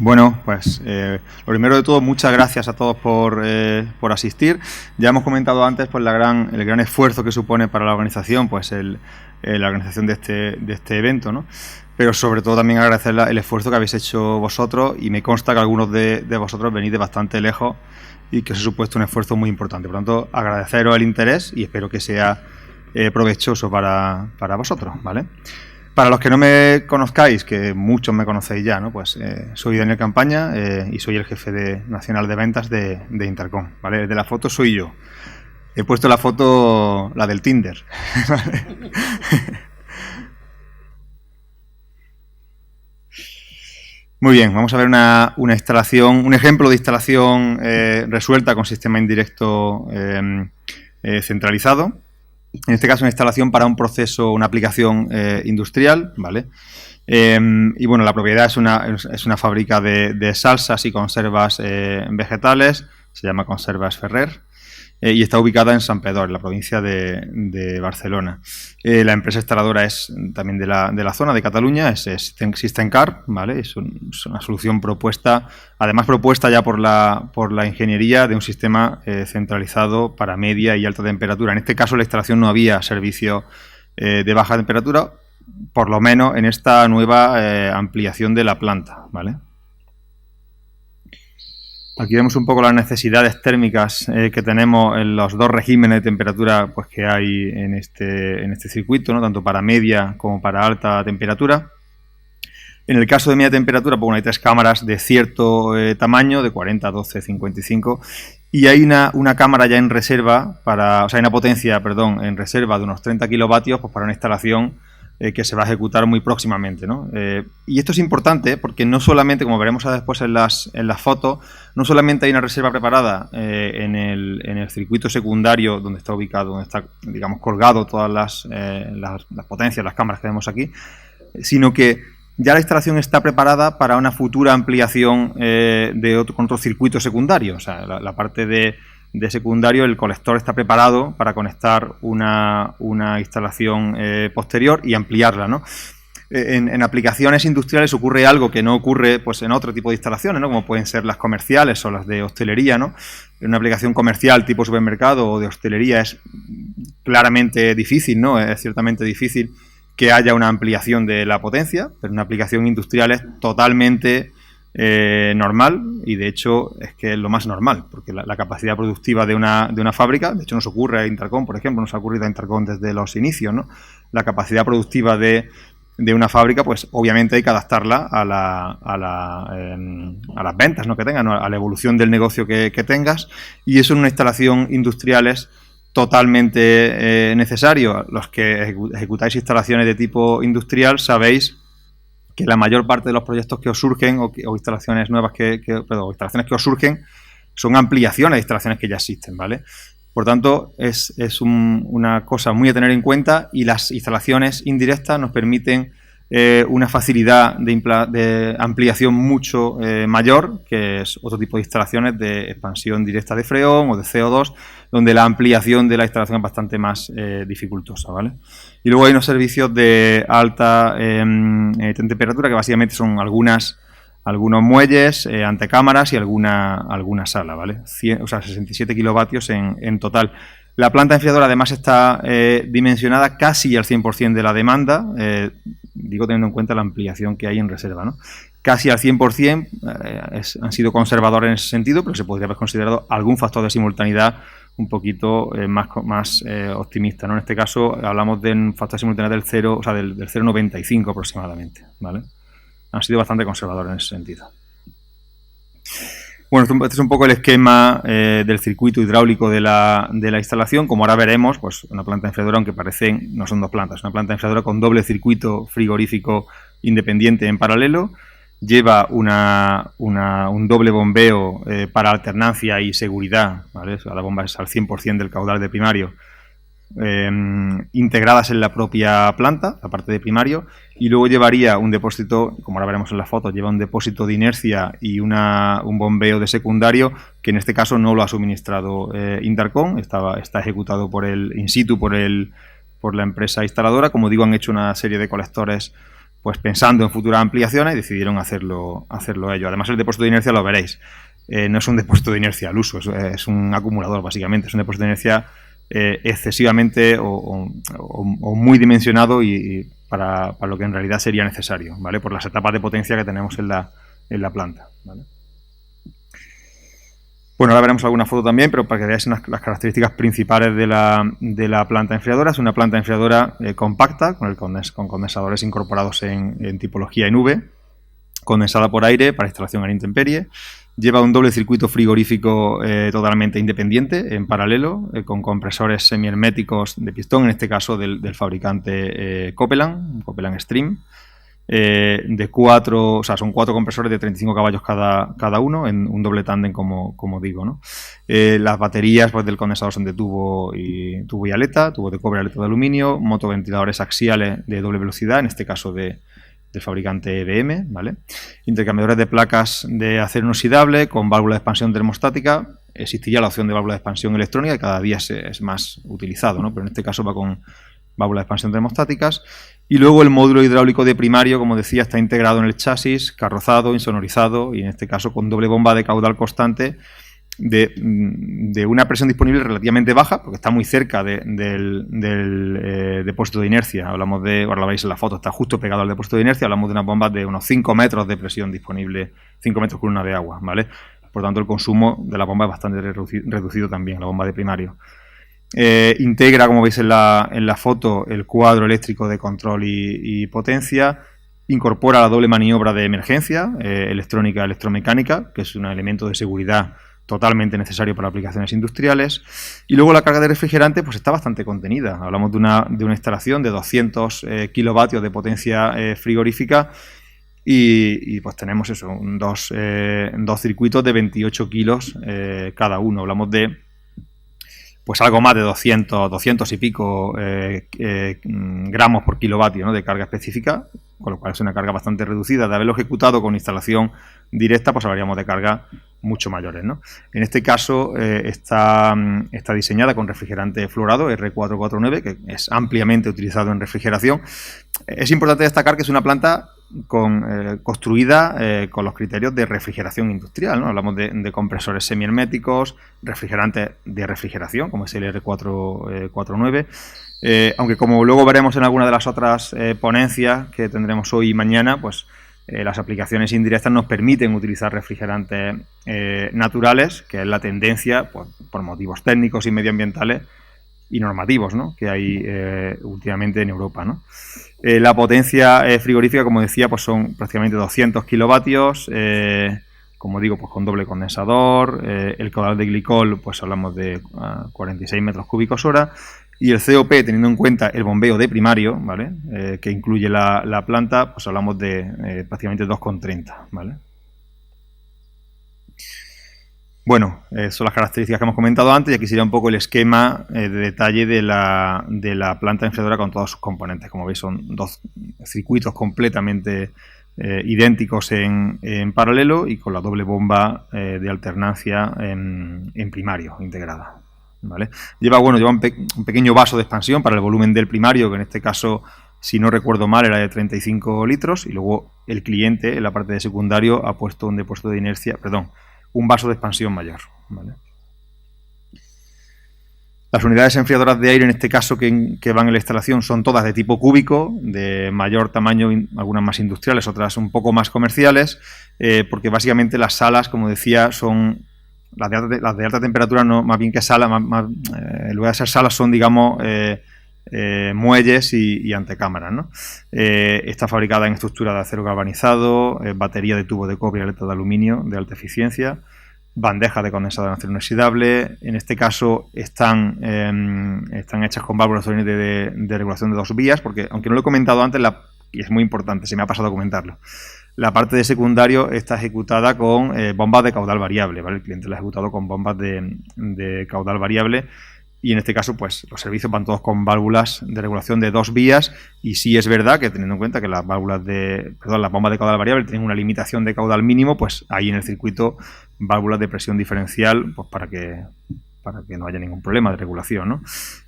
Bueno, pues lo primero de todo, muchas gracias a todos por asistir. Ya hemos comentado antes pues el gran esfuerzo que supone para la organización pues la organización de este evento, ¿no? Pero sobre todo también agradecer el esfuerzo que habéis hecho vosotros, y me consta que algunos de vosotros venís de bastante lejos y que os ha supuesto un esfuerzo muy importante. Por lo tanto, agradeceros el interés y espero que sea provechoso para vosotros, ¿vale? Para los que no me conozcáis, que muchos me conocéis ya, ¿no? Pues soy Daniel Campaña y soy el jefe nacional de ventas de Intercom, ¿vale? El de la foto soy yo. He puesto la foto, la del Tinder. Muy bien, vamos a ver una instalación, un ejemplo de instalación resuelta con sistema indirecto centralizado. En este caso, una instalación para un proceso, una aplicación industrial, ¿vale? Y bueno, la propiedad es una fábrica de salsas y conservas vegetales, se llama Conservas Ferrer, y está ubicada en Santpedor, en la provincia de Barcelona. La empresa instaladora es también de la zona de Cataluña, es Systemcar, ¿vale? Es una solución propuesta, además propuesta ya por la ingeniería de un sistema centralizado para media y alta temperatura. En este caso, la instalación no había servicio de baja temperatura, por lo menos en esta nueva ampliación de la planta, ¿vale? Aquí vemos un poco las necesidades térmicas que tenemos en los dos regímenes de temperatura pues, que hay en este circuito, ¿no? Tanto para media como para alta temperatura. En el caso de media temperatura, pues, bueno, hay 3 cámaras de cierto tamaño, de 40, 12, 55, y hay una cámara ya en reserva, hay una potencia, en reserva de unos 30 kilovatios pues, para una instalación que se va a ejecutar muy próximamente, ¿no? Y esto es importante porque no solamente, como veremos después en las fotos, no solamente hay una reserva preparada en el circuito secundario donde está ubicado, donde está, digamos, colgado todas las potencias, las cámaras que vemos aquí, sino que ya la instalación está preparada para una futura ampliación con otro circuito secundario. O sea, la parte de secundario, el colector está preparado para conectar una instalación posterior y ampliarla, ¿no? En aplicaciones industriales ocurre algo que no ocurre pues, en otro tipo de instalaciones, ¿no? Como pueden ser las comerciales o las de hostelería, ¿no? En una aplicación comercial tipo supermercado o de hostelería es claramente difícil, ¿no? Es ciertamente difícil que haya una ampliación de la potencia, pero en una aplicación industrial es totalmente normal, y de hecho es que es lo más normal, porque la capacidad productiva de una fábrica, de hecho nos ocurre a Intercom, por ejemplo, nos ha ocurrido a Intercom desde los inicios, ¿no? La capacidad productiva de una fábrica, pues obviamente hay que adaptarla a las ventas, ¿no? Que tengan, ¿no? A la evolución del negocio que tengas, y eso en una instalación industrial es totalmente necesario. Los que ejecutáis instalaciones de tipo industrial sabéis que la mayor parte de los proyectos que os surgen o instalaciones nuevas instalaciones que os surgen son ampliaciones de instalaciones que ya existen, ¿vale? Por tanto, es una cosa muy a tener en cuenta, y las instalaciones indirectas nos permiten una facilidad de ampliación mucho mayor, que es otro tipo de instalaciones de expansión directa de freón o de CO2, donde la ampliación de la instalación es bastante más dificultosa, ¿vale? Y luego hay unos servicios de alta temperatura, que básicamente son algunos muelles, antecámaras y alguna sala, ¿vale? 67 kilovatios en total. La planta enfriadora además está dimensionada casi al 100% de la demanda, digo teniendo en cuenta la ampliación que hay en reserva, ¿no? Casi al 100%, han sido conservadores en ese sentido, pero se podría haber considerado algún factor de simultaneidad un poquito más optimista, ¿no? En este caso hablamos de un factor de simultaneidad del 0,95 aproximadamente, ¿vale? Han sido bastante conservadores en ese sentido. Bueno, este es un poco el esquema del circuito hidráulico de la instalación. Como ahora veremos, pues una planta enfriadora, aunque no son dos plantas, una planta enfriadora con doble circuito frigorífico independiente en paralelo. Lleva un doble bombeo para alternancia y seguridad, ¿vale? La bomba es al 100% del caudal de primario, integradas en la propia planta, la parte de primario, y luego llevaría un depósito, como ahora veremos en la foto, lleva un depósito de inercia y un bombeo de secundario, que en este caso no lo ha suministrado Intercom, está ejecutado in situ por la empresa instaladora. Como digo, han hecho una serie de colectores pues pensando en futuras ampliaciones, decidieron hacerlo ellos. Además, el depósito de inercia lo veréis. No es un depósito de inercia al uso, es un acumulador, básicamente. Es un depósito de inercia excesivamente o muy dimensionado y para lo que en realidad sería necesario, ¿vale? Por las etapas de potencia que tenemos en la planta, ¿vale? Bueno, ahora veremos alguna foto también, pero para que veáis las características principales de la planta enfriadora. Es una planta enfriadora compacta, con condensadores incorporados en tipología en V, condensada por aire para instalación en intemperie. Lleva un doble circuito frigorífico totalmente independiente, en paralelo, con compresores semiherméticos de pistón, en este caso del fabricante Copeland Stream. De 4, o sea, son 4 compresores de 35 caballos cada uno, en un doble tándem, como digo, ¿no? Las baterías, pues, del condensador son de tubo y aleta, tubo de cobre, aleta de aluminio, motoventiladores axiales de doble velocidad, en este caso del fabricante EBM, ¿vale? Intercambiadores de placas de acero inoxidable con válvula de expansión termostática. Existiría la opción de válvula de expansión electrónica, que cada día es más utilizado, ¿no? Pero en este caso va con válvula de expansión termostáticas. Y luego el módulo hidráulico de primario, como decía, está integrado en el chasis, carrozado, insonorizado y en este caso con doble bomba de caudal constante de una presión disponible relativamente baja, porque está muy cerca del depósito de inercia. Hablamos ahora lo veis en la foto, está justo pegado al depósito de inercia. Hablamos de unas bombas de unos 5 metros de presión disponible, 5 metros columna de agua, ¿vale? Por tanto, el consumo de la bomba es bastante reducido también, la bomba de primario. Integra, como veis en la foto, el cuadro eléctrico de control y potencia. Incorpora la doble maniobra de emergencia, electrónica electromecánica, que es un elemento de seguridad totalmente necesario para aplicaciones industriales. Y luego la carga de refrigerante pues está bastante contenida. Hablamos de una instalación de 200 kilovatios de potencia frigorífica y pues tenemos eso, dos circuitos de 28 kilos cada uno. Hablamos de pues algo más de 200 y pico gramos por kilovatio, ¿no?, de carga específica, con lo cual es una carga bastante reducida. De haberlo ejecutado con instalación directa, pues hablaríamos de cargas mucho mayores, ¿no? En este caso está diseñada con refrigerante fluorado R449, que es ampliamente utilizado en refrigeración. Es importante destacar que es una planta construida con los criterios de refrigeración industrial, ¿no? Hablamos de compresores semiherméticos, refrigerantes de refrigeración, como es el R449, aunque como luego veremos en alguna de las otras ponencias que tendremos hoy y mañana, pues las aplicaciones indirectas nos permiten utilizar refrigerantes naturales, que es la tendencia, pues, por motivos técnicos y medioambientales y normativos, ¿no?, que hay últimamente en Europa, ¿no? La potencia frigorífica, como decía, pues son prácticamente 200 kilovatios, como digo, pues con doble condensador. El caudal de glicol, pues hablamos de 46 metros cúbicos hora. Y el COP, teniendo en cuenta el bombeo de primario, ¿vale?, que incluye la planta, pues hablamos de prácticamente 2,30, ¿vale? Bueno, son las características que hemos comentado antes, y aquí sería un poco el esquema de detalle de la planta enfriadora con todos sus componentes. Como veis, son 2 circuitos completamente idénticos en paralelo y con la doble bomba de alternancia en primario integrada, ¿vale? Lleva un pequeño vaso de expansión para el volumen del primario, que en este caso, si no recuerdo mal, era de 35 litros, y luego el cliente en la parte de secundario ha puesto un depósito de inercia, un vaso de expansión mayor, ¿vale? Las unidades enfriadoras de aire, en este caso, que van en la instalación, son todas de tipo cúbico, de mayor tamaño, algunas más industriales, otras un poco más comerciales, porque básicamente las salas, como decía, son las de alta temperatura, no, más bien que salas, en lugar de ser salas son, digamos, muelles y antecámaras, ¿no? Está fabricada en estructura de acero galvanizado, batería de tubo de cobre y aleta de aluminio de alta eficiencia, bandejas de condensador en acero inoxidable. En este caso están hechas con válvulas de regulación de 2 vías, porque aunque no lo he comentado antes, y es muy importante, se me ha pasado a comentarlo, la parte de secundario está ejecutada con bombas de caudal variable, ¿vale? El cliente la ha ejecutado con bombas de caudal variable. Y en este caso, pues los servicios van todos con válvulas de regulación de 2 vías. Y sí es verdad que, teniendo en cuenta que las bombas de caudal variable tienen una limitación de caudal mínimo, pues hay en el circuito válvulas de presión diferencial, pues para que no haya ningún problema de regulación, ¿no?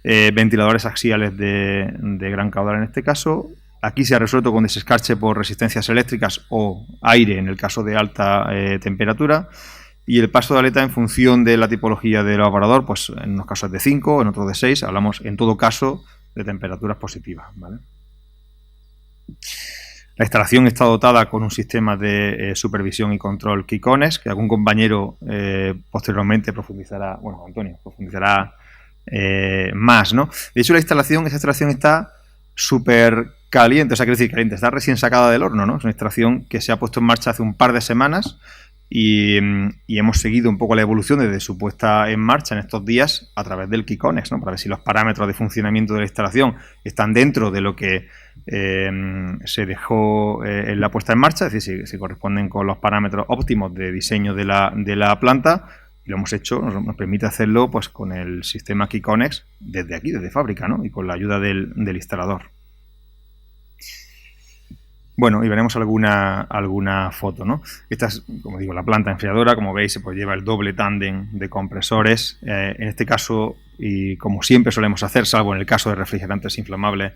Ventiladores axiales de gran caudal en este caso. Aquí se ha resuelto con desescarche por resistencias eléctricas o aire en el caso de alta temperatura. Y el paso de aleta en función de la tipología del evaporador, pues en unos casos de 5, en otros de 6. Hablamos en todo caso de temperaturas positivas, ¿vale? La instalación está dotada con un sistema de supervisión y control Kikones, que algún compañero posteriormente profundizará, bueno, Antonio, profundizará más, ¿no? De hecho, esta instalación está súper caliente, o sea, quiero decir caliente, está recién sacada del horno, ¿no? Es una instalación que se ha puesto en marcha hace un par de semanas y hemos seguido un poco la evolución desde su puesta en marcha en estos días a través del Kikonex, ¿no? Para ver si los parámetros de funcionamiento de la instalación están dentro de lo que se dejó en la puesta en marcha, es decir, si corresponden con los parámetros óptimos de diseño de la planta. Y lo hemos hecho, nos permite hacerlo pues con el sistema Kikonex desde aquí, desde fábrica, ¿no? Y con la ayuda del instalador. Bueno, y veremos alguna foto, ¿no? Esta es, como digo, la planta enfriadora. Como veis, pues lleva el doble tándem de compresores. En este caso, y como siempre solemos hacer, salvo en el caso de refrigerantes inflamables,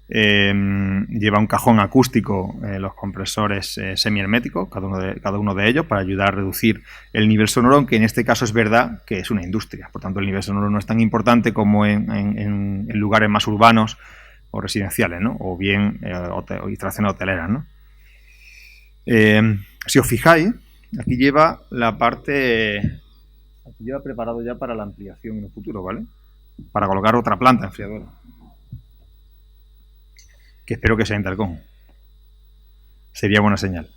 lleva un cajón acústico, los compresores semiherméticos, cada uno de ellos, para ayudar a reducir el nivel sonoro, aunque en este caso es verdad que es una industria. Por tanto, el nivel sonoro no es tan importante como en lugares más urbanos o residenciales, ¿no? O bien instalaciones hoteleras, ¿no? Si os fijáis, aquí lleva la parte... Aquí lleva preparado ya para la ampliación en el futuro, ¿vale? Para colocar otra planta enfriadora, que espero que sea Intercom. Sería buena señal.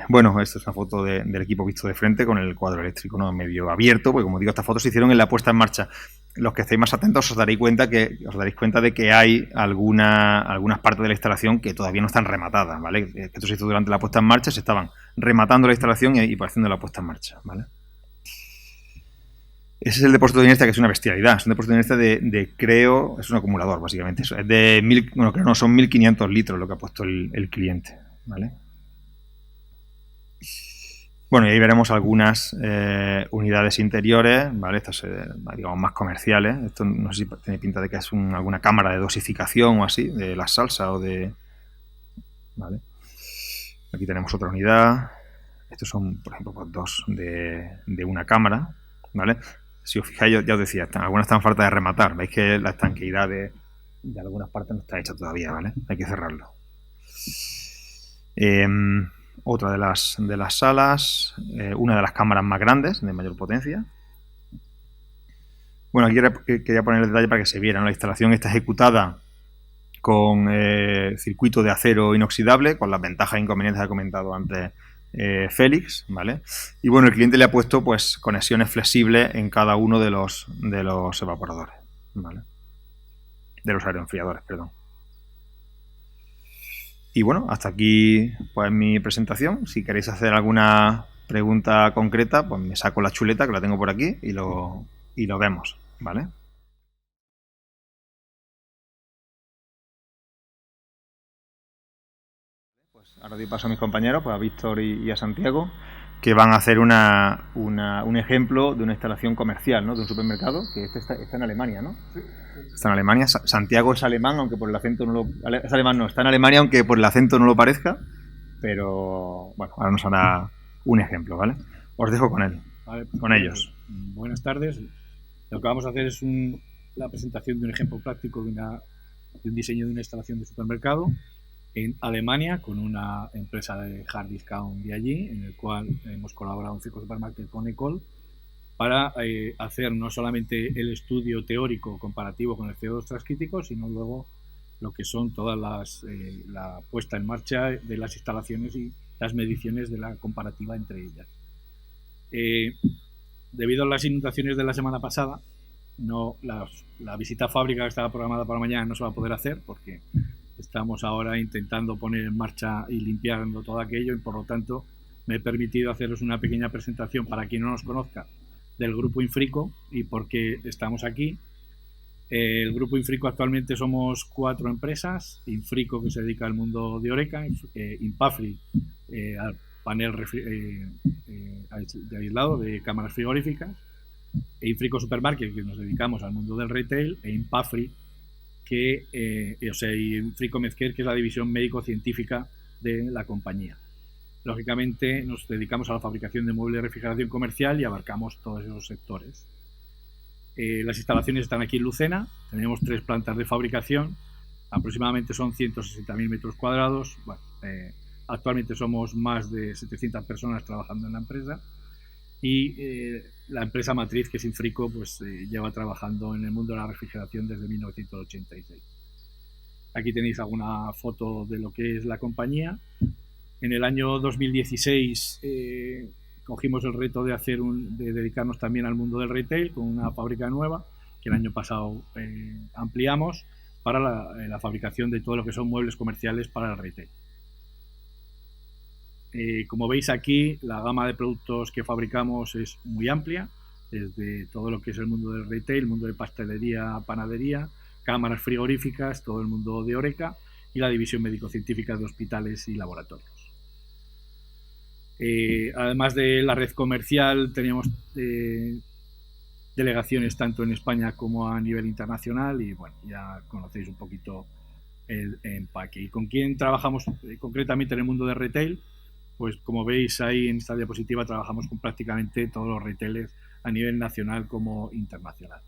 Bueno, esto es una foto del equipo visto de frente con el cuadro eléctrico, ¿no? Medio abierto, porque como digo, estas fotos se hicieron en la puesta en marcha. Los que estéis más atentos os daréis cuenta de que hay algunas partes de la instalación que todavía no están rematadas, ¿vale? Esto se hizo durante la puesta en marcha, se estaban rematando la instalación y haciendo la puesta en marcha, ¿vale? Ese es el depósito de inercia, que es una bestialidad. Es un depósito de inercia creo, es un acumulador, básicamente. Es de creo no, son 1500 litros lo que ha puesto el cliente, ¿vale? Bueno, y ahí veremos algunas unidades interiores, ¿vale? Estas, digamos, más comerciales. Esto no sé si tiene pinta de que es alguna cámara de dosificación o así, de la salsa o de... ¿Vale? Aquí tenemos otra unidad. Estos son, por ejemplo, pues dos de una cámara, ¿vale? Si os fijáis, ya os decía, algunas están falta de rematar. Veis que la estanqueidad de algunas partes no está hecha todavía, ¿vale? Hay que cerrarlo. Otra de las salas, una de las cámaras más grandes, de mayor potencia. Bueno, aquí quería poner el detalle para que se viera, ¿no? La instalación está ejecutada con circuito de acero inoxidable, con las ventajas e inconvenientes que ha comentado antes Félix, ¿vale? Y bueno, el cliente le ha puesto pues conexiones flexibles en cada uno de los evaporadores, ¿vale? De los aeroenfriadores, perdón. Y bueno, hasta aquí pues mi presentación. Si queréis hacer alguna pregunta concreta, pues me saco la chuleta, que la tengo por aquí, y lo vemos, ¿vale? Pues ahora doy paso a mis compañeros, pues a Víctor y a Santiago, que van a hacer un ejemplo de una instalación comercial, ¿no? De un supermercado, que está en Alemania, ¿no? Sí. Está en Alemania. Santiago es alemán, aunque por el acento no lo... Es alemán, no, está en Alemania, aunque por el acento no lo parezca. Pero, bueno, ahora nos hará un ejemplo, ¿vale? Os dejo con él, vale, con ellos. Buenas tardes. Lo que vamos a hacer es la presentación de un ejemplo práctico de un diseño de una instalación de supermercado en Alemania con una empresa de hard discount de allí, en el cual hemos colaborado en Frico Supermarket con ECOL para hacer no solamente el estudio teórico comparativo con el CO2 transcrítico, sino luego lo que son todas la puesta en marcha de las instalaciones y las mediciones de la comparativa entre ellas. Debido a las inundaciones de la semana pasada, la visita a fábrica que estaba programada para mañana no se va a poder hacer porque estamos ahora intentando poner en marcha y limpiando todo aquello, y por lo tanto me he permitido haceros una pequeña presentación para quien no nos conozca del grupo Infrico y por qué estamos aquí. El grupo Infrico actualmente somos 4 empresas: Infrico, que se dedica al mundo de Oreca, Impafri al panel de aislado de cámaras frigoríficas, e Infrico Supermarket, que nos dedicamos al mundo del retail, e Impafri, y Frico Mezquer, que es la división médico-científica de la compañía. Lógicamente nos dedicamos a la fabricación de muebles de refrigeración comercial y abarcamos todos esos sectores. Las instalaciones están aquí en Lucena, tenemos 3 plantas de fabricación, aproximadamente son 160.000 metros cuadrados. Bueno, actualmente somos más de 700 personas trabajando en la empresa y la empresa matriz, que es Infrico, pues lleva trabajando en el mundo de la refrigeración desde 1986. Aquí tenéis alguna foto de lo que es la compañía. En el año 2016 cogimos el reto de dedicarnos también al mundo del retail con una fábrica nueva que el año pasado ampliamos para la fabricación de todo lo que son muebles comerciales para el retail. Como veis aquí, la gama de productos que fabricamos es muy amplia, desde todo lo que es el mundo del retail, el mundo de pastelería, panadería, cámaras frigoríficas, todo el mundo de Oreca y la división médico-científica de hospitales y laboratorios. Además de la red comercial, teníamos delegaciones tanto en España como a nivel internacional y bueno, ya conocéis un poquito el empaque. ¿Y con quién trabajamos concretamente en el mundo de retail? Pues como veis ahí en esta diapositiva, trabajamos con prácticamente todos los retailers a nivel nacional como internacional.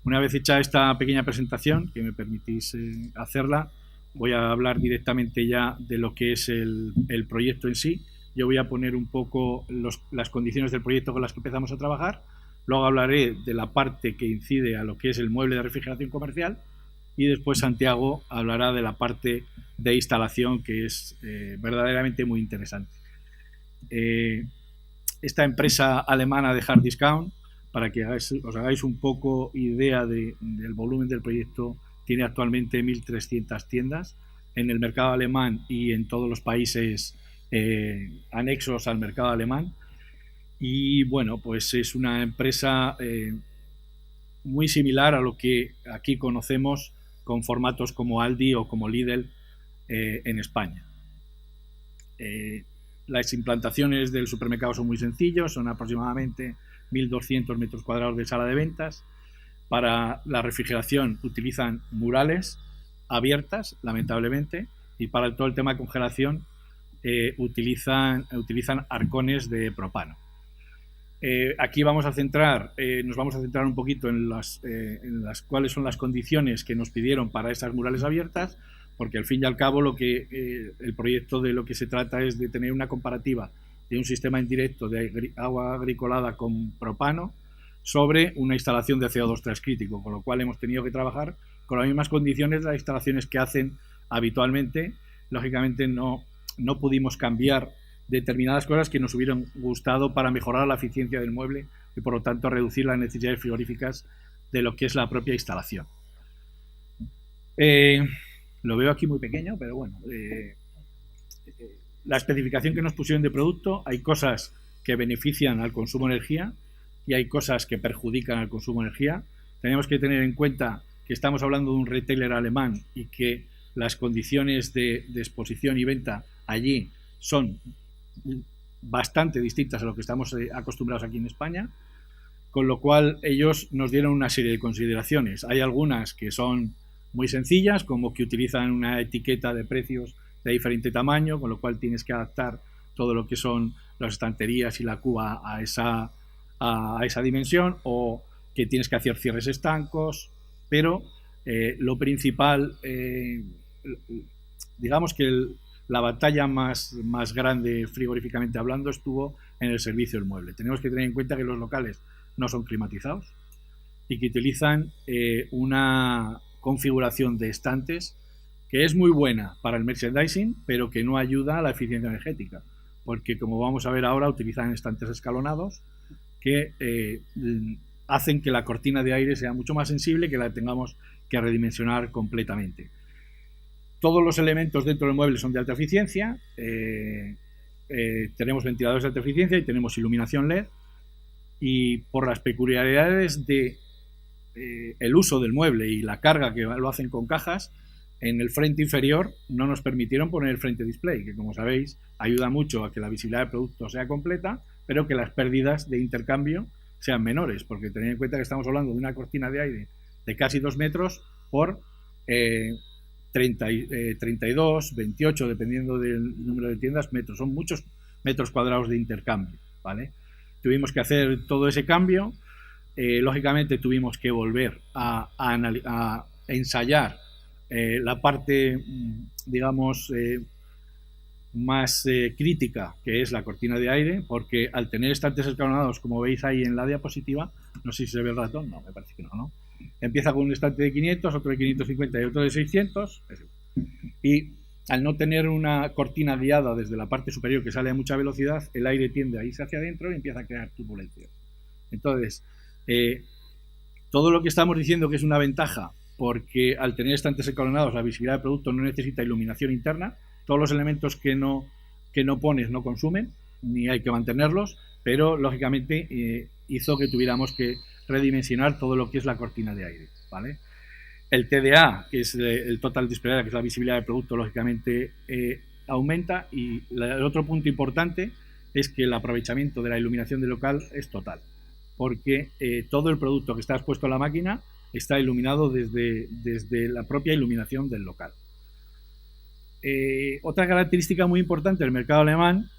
Una vez hecha esta pequeña presentación, que me permitís hacerla, voy a hablar directamente ya de lo que es el proyecto en sí. Yo voy a poner un poco las condiciones del proyecto con las que empezamos a trabajar. Luego hablaré de la parte que incide a lo que es el mueble de refrigeración comercial y después Santiago hablará de la parte de instalación, que es verdaderamente muy interesante. Esta empresa alemana de Hard Discount, para que os hagáis un poco idea del volumen del proyecto, tiene actualmente 1.300 tiendas en el mercado alemán y en todos los países anexos al mercado alemán. Y bueno, pues es una empresa muy similar a lo que aquí conocemos con formatos como Aldi o como Lidl en España. Las implantaciones del supermercado son muy sencillos, son aproximadamente 1.200 metros cuadrados de sala de ventas. Para la refrigeración utilizan murales abiertas, lamentablemente, y para todo el tema de congelación utilizan arcones de propano. Aquí nos vamos a centrar un poquito en las cuáles son las condiciones que nos pidieron para esas murales abiertas, porque al fin y al cabo el proyecto de lo que se trata es de tener una comparativa de un sistema indirecto de agua agricolada con propano sobre una instalación de CO2 transcrítico, con lo cual hemos tenido que trabajar con las mismas condiciones de las instalaciones que hacen habitualmente. Lógicamente no pudimos cambiar determinadas cosas que nos hubieran gustado para mejorar la eficiencia del mueble y por lo tanto reducir las necesidades frigoríficas de lo que es la propia instalación. Lo veo aquí muy pequeño, pero bueno, la especificación que nos pusieron de producto, hay cosas que benefician al consumo de energía y hay cosas que perjudican al consumo de energía. Tenemos que tener en cuenta que estamos hablando de un retailer alemán y que las condiciones de exposición y venta allí son bastante distintas a lo que estamos acostumbrados aquí en España, con lo cual ellos nos dieron una serie de consideraciones. Hay algunas que son muy sencillas, como que utilizan una etiqueta de precios de diferente tamaño, con lo cual tienes que adaptar todo lo que son las estanterías y la cuba a esa dimensión, o que tienes que hacer cierres estancos, pero lo principal, digamos que la batalla más grande frigoríficamente hablando estuvo en el servicio del mueble. Tenemos que tener en cuenta que los locales no son climatizados y que utilizan una configuración de estantes que es muy buena para el merchandising, pero que no ayuda a la eficiencia energética, porque como vamos a ver ahora, utilizan estantes escalonados que hacen que la cortina de aire sea mucho más sensible, que la tengamos que redimensionar completamente. Todos los elementos dentro del mueble son de alta eficiencia, tenemos ventiladores de alta eficiencia y tenemos iluminación LED, y por las peculiaridades de el uso del mueble y la carga que lo hacen con cajas, en el frente inferior no nos permitieron poner el frente display, que como sabéis ayuda mucho a que la visibilidad del producto sea completa, pero que las pérdidas de intercambio sean menores, porque tened en cuenta que estamos hablando de una cortina de aire de casi 2 metros por 32, 28, dependiendo del número de tiendas, metros. Son muchos metros cuadrados de intercambio, ¿vale? Tuvimos que hacer todo ese cambio. Lógicamente tuvimos que volver a ensayar la parte, digamos, más crítica, que es la cortina de aire, porque al tener estantes escalonados, como veis ahí en la diapositiva, no sé si se ve el ratón, no, me parece que no, ¿no? Empieza con un estante de 500, otro de 550 y otro de 600, y al no tener una cortina guiada desde la parte superior que sale a mucha velocidad, el aire tiende a irse hacia adentro y empieza a crear turbulencias. Entonces, todo lo que estamos diciendo que es una ventaja, porque al tener estantes escalonados la visibilidad del producto no necesita iluminación interna, todos los elementos que no pones no consumen, ni hay que mantenerlos, pero lógicamente hizo que tuviéramos que redimensionar todo lo que es la cortina de aire, ¿vale? El TDA, que es el Total Display Area, que es la visibilidad del producto, lógicamente aumenta, y el otro punto importante es que el aprovechamiento de la iluminación del local es total, porque todo el producto que está expuesto a la máquina está iluminado desde la propia iluminación del local. Otra característica muy importante del mercado alemán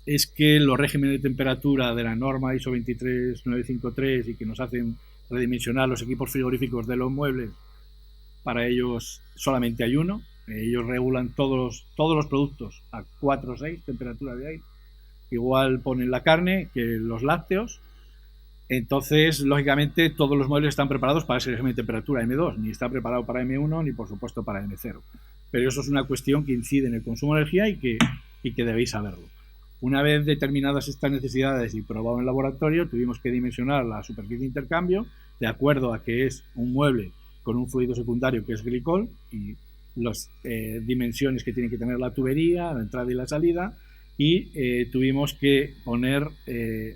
es que los regímenes de temperatura de la norma ISO 23953 y que nos hacen redimensionar los equipos frigoríficos de los muebles, para ellos solamente hay uno. Ellos regulan todos los productos a 4 o 6 temperatura de aire. Igual ponen la carne que los lácteos. Entonces, lógicamente, todos los muebles están preparados para ese régimen de temperatura M2, ni está preparado para M1 ni, por supuesto, para M0. Pero eso es una cuestión que incide en el consumo de energía y que debéis saberlo. Una vez determinadas estas necesidades y probado en laboratorio, tuvimos que dimensionar la superficie de intercambio de acuerdo a que es un mueble con un fluido secundario que es glicol y las dimensiones que tiene que tener la tubería, la entrada y la salida, y tuvimos que poner,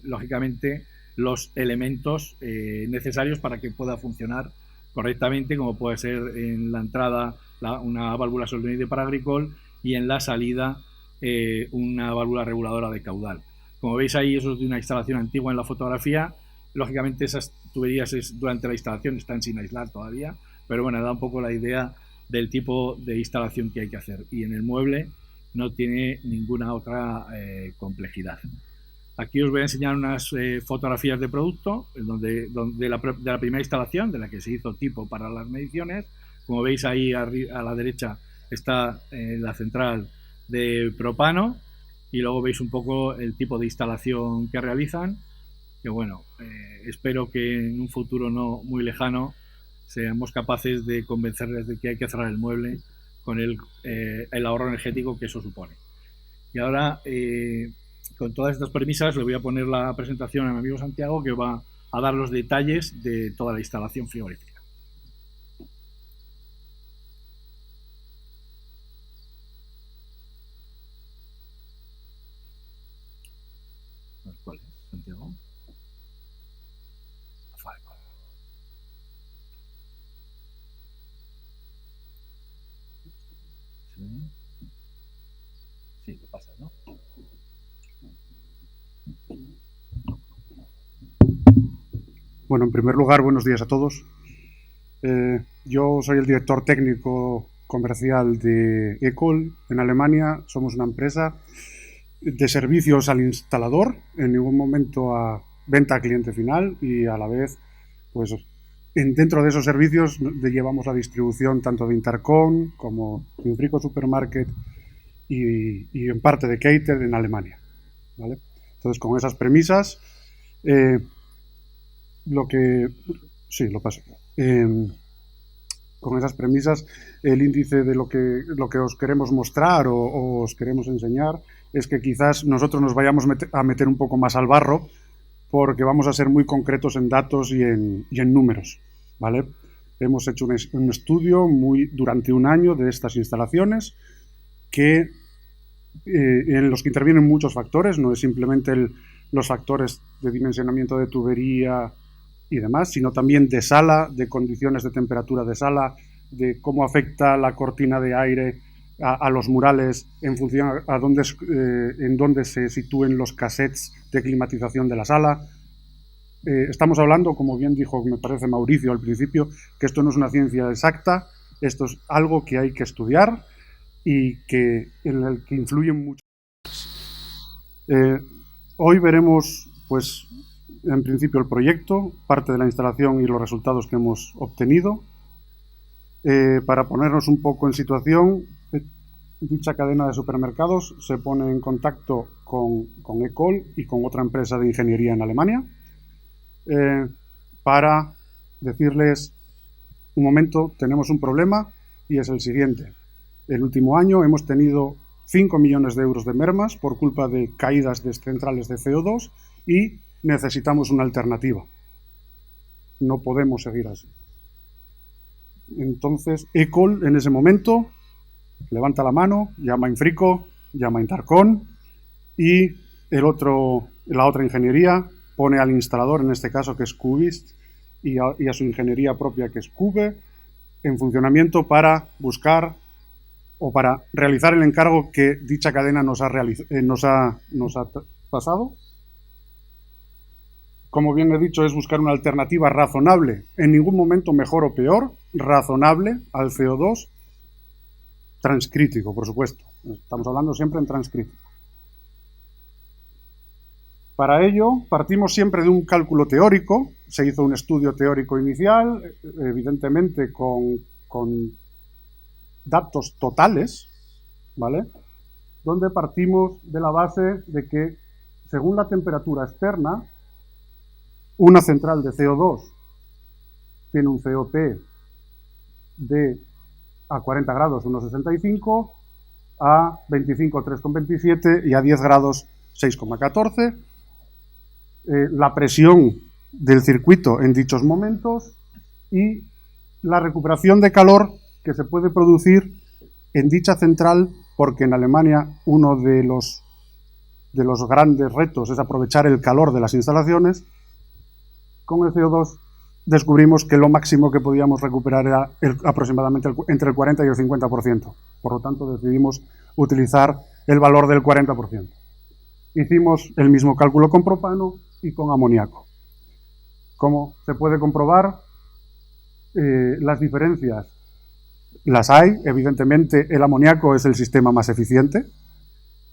lógicamente, los elementos necesarios para que pueda funcionar correctamente, como puede ser en la entrada una válvula solenoide para glicol y en la salida una válvula reguladora de caudal. Como veis ahí, eso es de una instalación antigua en la fotografía. Lógicamente esas tuberías durante la instalación están sin aislar todavía, pero bueno, da un poco la idea del tipo de instalación que hay que hacer, y en el mueble no tiene ninguna otra complejidad. Aquí os voy a enseñar unas fotografías de producto de la primera instalación, de la que se hizo tipo para las mediciones. Como veis ahí a la derecha está la central de propano, y luego veis un poco el tipo de instalación que realizan, que bueno, espero que en un futuro no muy lejano seamos capaces de convencerles de que hay que cerrar el mueble con el ahorro energético que eso supone. Y ahora, con todas estas premisas, le voy a poner la presentación a mi amigo Santiago, que va a dar los detalles de toda la instalación frigorífica. ¿Cuál es, Santiago? Sí, lo pasas, ¿no? Bueno, en primer lugar, buenos días a todos. Yo soy el director técnico comercial de ECOL en Alemania. Somos una empresa de servicios al instalador, en ningún momento a venta a cliente final, y a la vez, pues dentro de esos servicios llevamos la distribución tanto de Intercom como de Frico Supermarket y en parte de Cater en Alemania, ¿vale? Entonces, con esas premisas, con esas premisas, el índice de lo que os queremos mostrar o os queremos enseñar es que quizás nosotros nos vayamos a meter un poco más al barro, porque vamos a ser muy concretos en datos y en números, ¿vale? Hemos hecho un estudio durante un año de estas instalaciones en los que intervienen muchos factores. No es simplemente los factores de dimensionamiento de tubería y demás, sino también de sala, de condiciones de temperatura de sala, de cómo afecta la cortina de aire a los murales en función en dónde se sitúen los cassettes de climatización de la sala. estamos hablando, como bien dijo, me parece Mauricio al principio, que esto no es una ciencia exacta, esto es algo que hay que estudiar y en el que influyen mucho. Hoy veremos, pues, en principio el proyecto, parte de la instalación y los resultados que hemos obtenido. Para ponernos un poco en situación, dicha cadena de supermercados se pone en contacto con ECOL y con otra empresa de ingeniería en Alemania para decirles, un momento, tenemos un problema y es el siguiente. El último año hemos tenido 5 millones de euros de mermas por culpa de caídas de centrales de CO2 y necesitamos una alternativa. No podemos seguir así. Entonces, ECOL en ese momento levanta la mano, llama a Infrico, llama a Intarcon y la otra ingeniería pone al instalador, en este caso que es Cubist, y a su ingeniería propia que es Cube, en funcionamiento para buscar o para realizar el encargo que dicha cadena nos ha pasado. Como bien he dicho, es buscar una alternativa razonable, en ningún momento mejor o peor, razonable al CO2, transcrítico, por supuesto. Estamos hablando siempre en transcrítico. Para ello, partimos siempre de un cálculo teórico. Se hizo un estudio teórico inicial, evidentemente con datos totales, ¿vale? Donde partimos de la base de que, según la temperatura externa, una central de CO2 tiene un COP de a 40 grados 1,65, a 25 3,27 y a 10 grados 6,14. La presión del circuito en dichos momentos y la recuperación de calor que se puede producir en dicha central, porque en Alemania uno de los grandes retos es aprovechar el calor de las instalaciones. Con el CO2 descubrimos que lo máximo que podíamos recuperar era aproximadamente entre el 40 y el 50%. Por lo tanto, decidimos utilizar el valor del 40%. Hicimos el mismo cálculo con propano y con amoníaco. Como se puede comprobar, las diferencias las hay. Evidentemente, el amoníaco es el sistema más eficiente,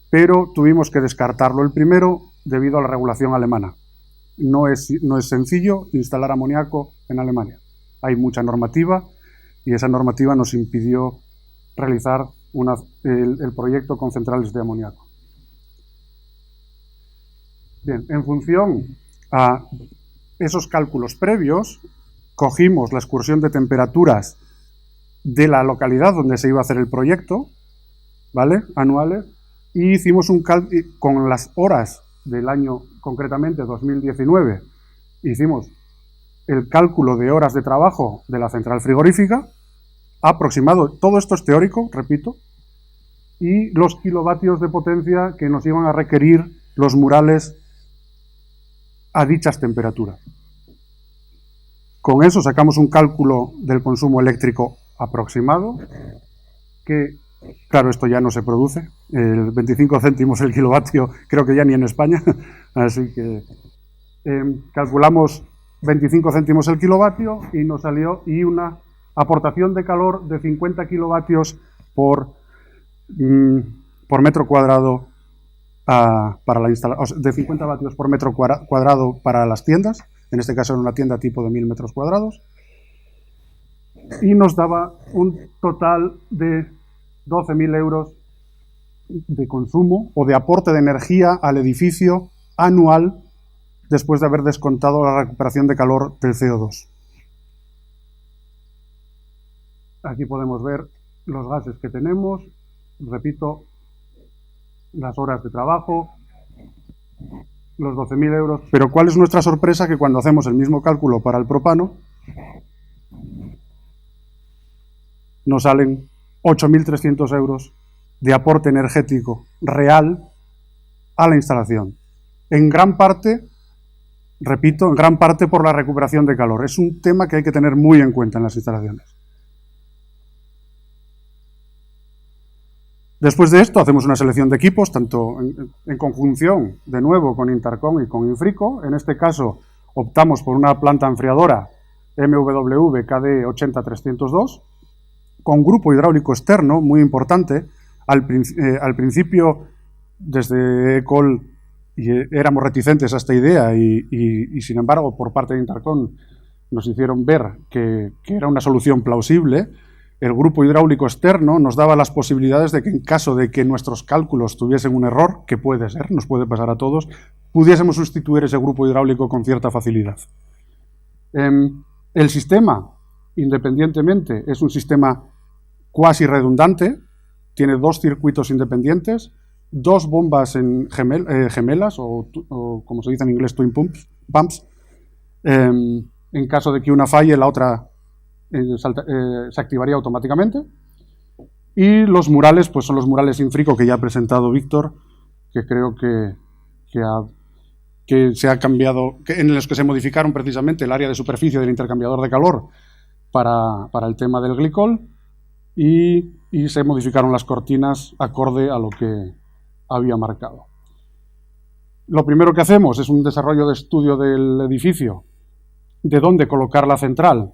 pero tuvimos que descartarlo el primero debido a la regulación alemana. No es sencillo instalar amoníaco en Alemania. Hay mucha normativa y esa normativa nos impidió realizar el proyecto con centrales de amoníaco. Bien, en función a esos cálculos previos, cogimos la excursión de temperaturas de la localidad donde se iba a hacer el proyecto, ¿vale?, anuales, y hicimos un cálculo con las horas del año, concretamente 2019, hicimos el cálculo de horas de trabajo de la central frigorífica, aproximado, todo esto es teórico, repito, y los kilovatios de potencia que nos iban a requerir los murales a dichas temperaturas. Con eso sacamos un cálculo del consumo eléctrico aproximado, que, claro, esto ya no se produce, el 25 céntimos el kilovatio, creo que ya ni en España, así que calculamos 25 céntimos el kilovatio y nos salió una aportación de calor de 50 kilovatios por metro cuadrado para la instalación, de 50 vatios por metro cuadrado para las tiendas, en este caso era una tienda tipo de 1000 metros cuadrados, y nos daba un total de 12.000 euros de consumo o de aporte de energía al edificio anual después de haber descontado la recuperación de calor del CO2. Aquí podemos ver los gases que tenemos, repito, las horas de trabajo, los 12.000 euros. Pero ¿cuál es nuestra sorpresa? Que cuando hacemos el mismo cálculo para el propano, nos salen 8.300 euros de aporte energético real a la instalación. En gran parte, repito, en gran parte por la recuperación de calor. Es un tema que hay que tener muy en cuenta en las instalaciones. Después de esto hacemos una selección de equipos, tanto en conjunción, de nuevo, con Intarcon y con Infrico. En este caso optamos por una planta enfriadora MWV KD 80302 con grupo hidráulico externo, muy importante. Al principio, desde ECOL, éramos reticentes a esta idea y sin embargo, por parte de Intercon, nos hicieron ver que era una solución plausible. El grupo hidráulico externo nos daba las posibilidades de que en caso de que nuestros cálculos tuviesen un error, que puede ser, nos puede pasar a todos, pudiésemos sustituir ese grupo hidráulico con cierta facilidad. El sistema, independientemente, es un sistema cuasi redundante, tiene 2 circuitos independientes, 2 bombas gemelas, o como se dice en inglés, twin pumps. En caso de que una falle, la otra se activaría automáticamente. Y los murales, pues son los murales Infrico que ya ha presentado Víctor, que creo que se ha cambiado, en los que se modificaron precisamente el área de superficie del intercambiador de calor para el tema del glicol, y se modificaron las cortinas acorde a lo que había marcado. Lo primero que hacemos es un desarrollo de estudio del edificio, de dónde colocar la central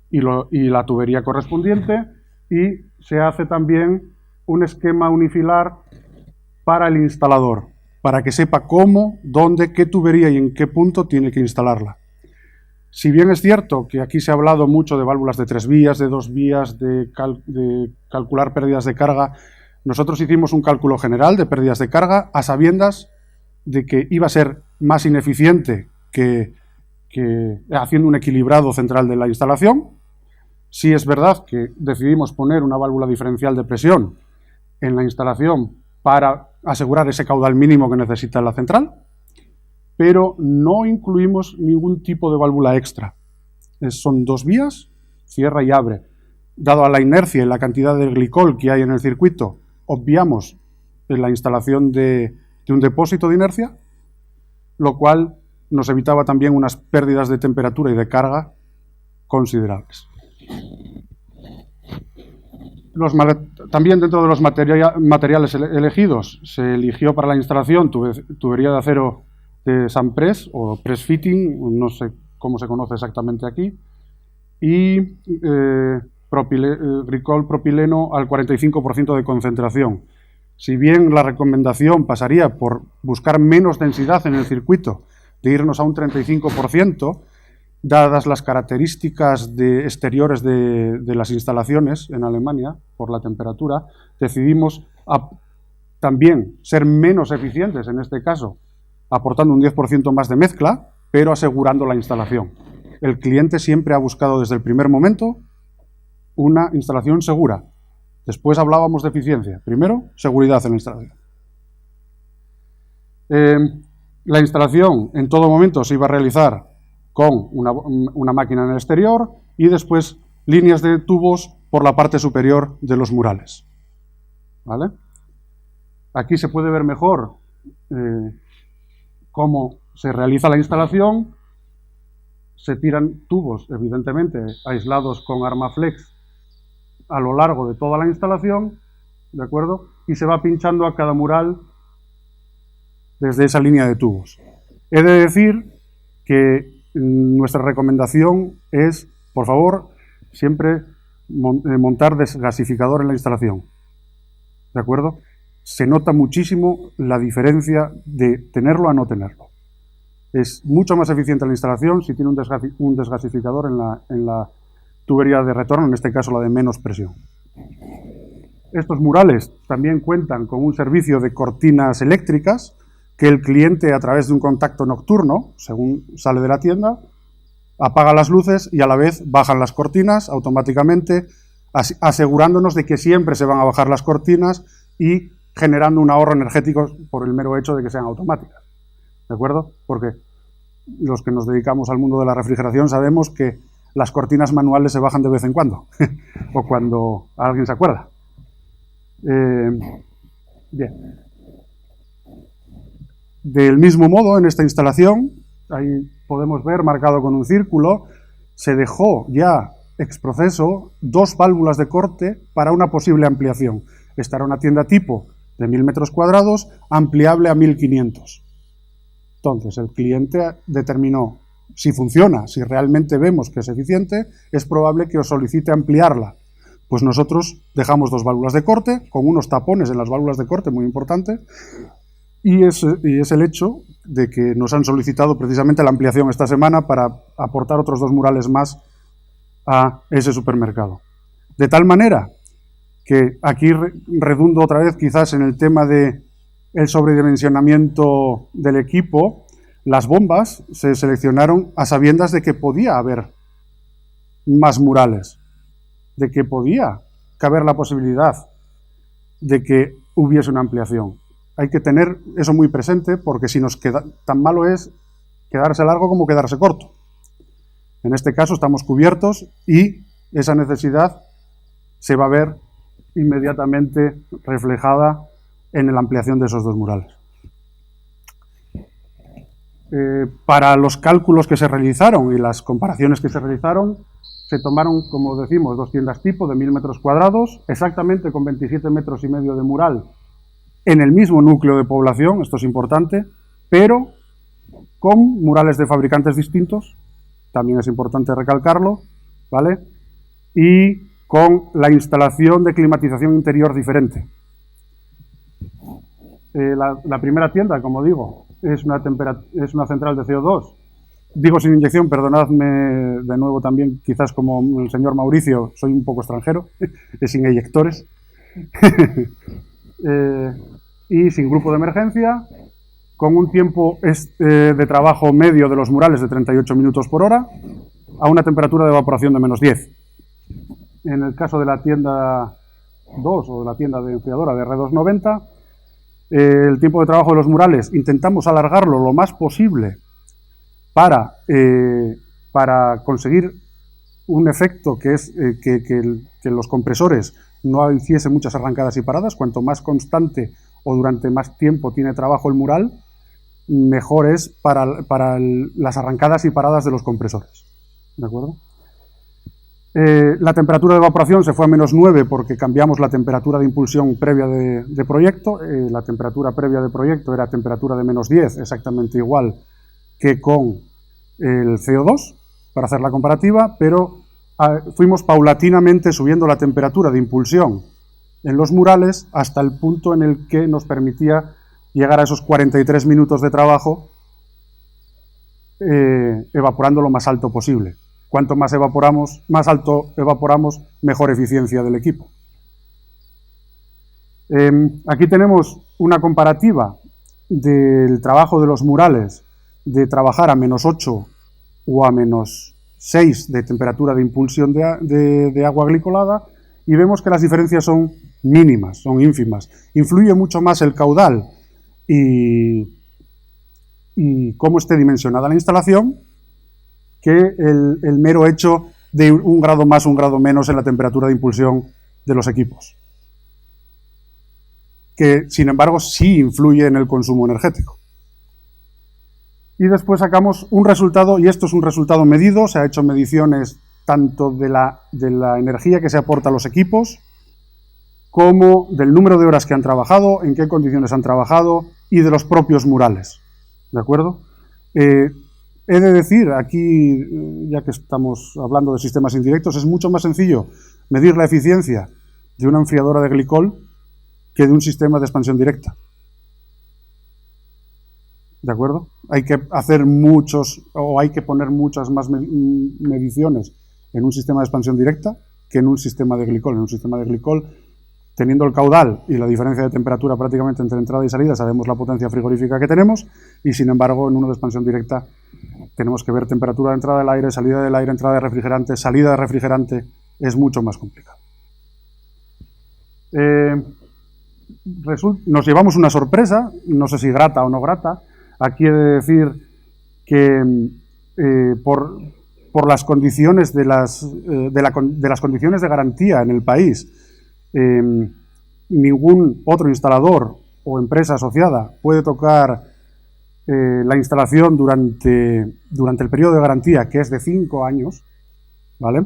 y la tubería correspondiente, y se hace también un esquema unifilar para el instalador, para que sepa cómo, dónde, qué tubería y en qué punto tiene que instalarla. Si bien es cierto que aquí se ha hablado mucho de válvulas de 3 vías, de 2 vías, de calcular pérdidas de carga, nosotros hicimos un cálculo general de pérdidas de carga a sabiendas de que iba a ser más ineficiente que haciendo un equilibrado central de la instalación. Sí es verdad que decidimos poner una válvula diferencial de presión en la instalación para asegurar ese caudal mínimo que necesita la central, pero no incluimos ningún tipo de válvula extra. Son 2 vías, cierra y abre. Dado a la inercia y la cantidad de glicol que hay en el circuito, obviamos la instalación de un depósito de inercia, lo cual nos evitaba también unas pérdidas de temperatura y de carga considerables. También dentro de los materiales elegidos se eligió para la instalación tubería de acero de Sunpress o press fitting, no sé cómo se conoce exactamente aquí, y glicol propileno al 45% de concentración. Si bien la recomendación pasaría por buscar menos densidad en el circuito, de irnos a un 35%, dadas las características exteriores de las instalaciones en Alemania, por la temperatura, decidimos también ser menos eficientes en este caso, aportando un 10% más de mezcla, pero asegurando la instalación. El cliente siempre ha buscado desde el primer momento una instalación segura. Después hablábamos de eficiencia. Primero, seguridad en la instalación. La instalación en todo momento se iba a realizar con una máquina en el exterior y después líneas de tubos por la parte superior de los murales. ¿Vale? Aquí se puede ver mejor cómo se realiza la instalación. Se tiran tubos, evidentemente, aislados con Armaflex a lo largo de toda la instalación, ¿de acuerdo? Y se va pinchando a cada mural desde esa línea de tubos. He de decir que nuestra recomendación es, por favor, siempre montar desgasificador en la instalación, ¿de acuerdo? Se nota muchísimo la diferencia de tenerlo a no tenerlo. Es mucho más eficiente la instalación si tiene un desgasificador en la tubería de retorno, en este caso la de menos presión. Estos murales también cuentan con un servicio de cortinas eléctricas que el cliente, a través de un contacto nocturno, según sale de la tienda, apaga las luces y a la vez bajan las cortinas automáticamente, asegurándonos de que siempre se van a bajar las cortinas y generando un ahorro energético por el mero hecho de que sean automáticas. ¿De acuerdo? Porque los que nos dedicamos al mundo de la refrigeración sabemos que las cortinas manuales se bajan de vez en cuando, o cuando alguien se acuerda. Bien. Del mismo modo, en esta instalación, ahí podemos ver marcado con un círculo, se dejó ya ex proceso 2 válvulas de corte para una posible ampliación. Esta era una tienda tipo de 1000 metros cuadrados, ampliable a 1500. Entonces, el cliente determinó si funciona, si realmente vemos que es eficiente, es probable que os solicite ampliarla. Pues nosotros dejamos 2 válvulas de corte, con unos tapones en las válvulas de corte muy importantes, y es el hecho de que nos han solicitado precisamente la ampliación esta semana para aportar otros 2 murales más a ese supermercado. De tal manera que aquí redundo otra vez quizás en el tema del sobredimensionamiento del equipo. Las bombas se seleccionaron a sabiendas de que podía haber más murales, de que podía caber la posibilidad de que hubiese una ampliación. Hay que tener eso muy presente, porque si nos queda, tan malo es quedarse largo como quedarse corto. En este caso estamos cubiertos y esa necesidad se va a ver inmediatamente reflejada en la ampliación de esos 2 murales. Para los cálculos que se realizaron y las comparaciones que se realizaron, se tomaron, como decimos, 2 tiendas tipo de 1000 metros cuadrados, exactamente con 27 metros y medio de mural en el mismo núcleo de población, esto es importante, pero con murales de fabricantes distintos, también es importante recalcarlo, ¿vale? Y con la instalación de climatización interior diferente. La primera tienda, como digo, es una central de CO2, digo sin inyección, perdonadme de nuevo también, quizás como el señor Mauricio, soy un poco extranjero, es sin eyectores, y sin grupo de emergencia, con un tiempo de trabajo medio de los murales de 38 minutos por hora, a una temperatura de evaporación de -10. En el caso de la tienda 2 o de la tienda de enfriadora de R290, el tiempo de trabajo de los murales intentamos alargarlo lo más posible para conseguir un efecto que es que los compresores no hiciesen muchas arrancadas y paradas. Cuanto más constante o durante más tiempo tiene trabajo el mural, mejor es para las arrancadas y paradas de los compresores. ¿De acuerdo? La temperatura de evaporación se fue a -9 porque cambiamos la temperatura de impulsión previa de proyecto. La temperatura previa de proyecto era temperatura de -10, exactamente igual que con el CO2, para hacer la comparativa, pero fuimos paulatinamente subiendo la temperatura de impulsión en los murales hasta el punto en el que nos permitía llegar a esos 43 minutos de trabajo evaporando lo más alto posible. Cuanto más evaporamos, más alto evaporamos, mejor eficiencia del equipo. Aquí tenemos una comparativa del trabajo de los murales, de trabajar a -8 o a -6 de temperatura de impulsión de agua glicolada, y vemos que las diferencias son mínimas, son ínfimas. Influye mucho más el caudal y cómo esté dimensionada la instalación que el mero hecho de 1 grado más, 1 grado menos en la temperatura de impulsión de los equipos, que sin embargo sí influye en el consumo energético. Y después sacamos un resultado, y esto es un resultado medido, se ha hecho mediciones tanto de la energía que se aporta a los equipos, como del número de horas que han trabajado, en qué condiciones han trabajado, y de los propios murales. ¿De acuerdo? He de decir, aquí, ya que estamos hablando de sistemas indirectos, es mucho más sencillo medir la eficiencia de una enfriadora de glicol que de un sistema de expansión directa. ¿De acuerdo? Hay que hacer hay que poner muchas más mediciones en un sistema de expansión directa que en un sistema de glicol. En un sistema de glicol, teniendo el caudal y la diferencia de temperatura prácticamente entre entrada y salida, sabemos la potencia frigorífica que tenemos, y sin embargo en uno de expansión directa tenemos que ver temperatura de entrada del aire, salida del aire, entrada de refrigerante, salida de refrigerante, es mucho más complicado. Nos llevamos una sorpresa, no sé si grata o no grata. Aquí he de decir que por las condiciones de las condiciones de garantía en el país, ningún otro instalador o empresa asociada puede tocar la instalación durante el periodo de garantía, que es de 5 años, ¿vale?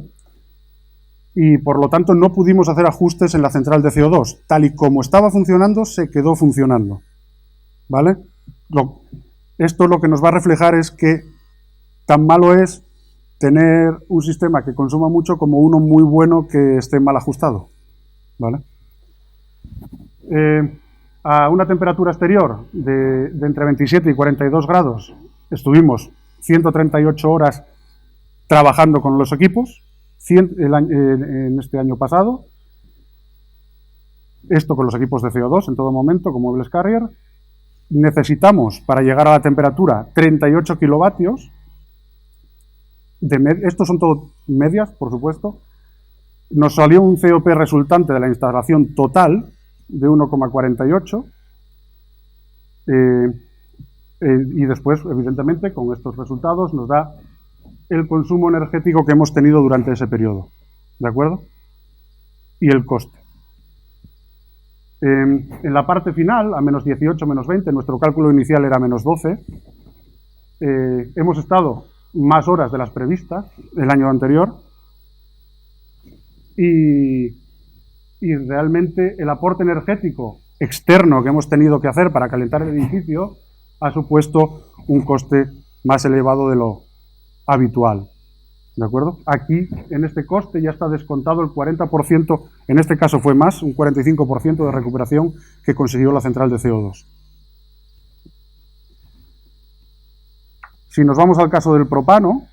Y por lo tanto no pudimos hacer ajustes en la central de CO2. Tal y como estaba funcionando, se quedó funcionando, ¿vale? Esto lo que nos va a reflejar es que tan malo es tener un sistema que consuma mucho como uno muy bueno que esté mal ajustado, ¿vale? A una temperatura exterior de entre 27 y 42 grados estuvimos 138 horas trabajando con los equipos en este año pasado. Esto con los equipos de CO2 en todo momento, con Muebles Carrier. Necesitamos, para llegar a la temperatura, 38 kilovatios. Estos son todo medias, por supuesto. Nos salió un COP resultante de la instalación total de 1,48. Y después, evidentemente, con estos resultados nos da el consumo energético que hemos tenido durante ese periodo. ¿De acuerdo? Y el coste. En la parte final, a menos 18, menos 20, nuestro cálculo inicial era menos 12. Hemos estado más horas de las previstas el año anterior. Y realmente el aporte energético externo que hemos tenido que hacer para calentar el edificio ha supuesto un coste más elevado de lo habitual. ¿De acuerdo? Aquí, en este coste, ya está descontado el 40%, en este caso fue más, un 45% de recuperación que consiguió la central de CO2. Si nos vamos al caso del propano,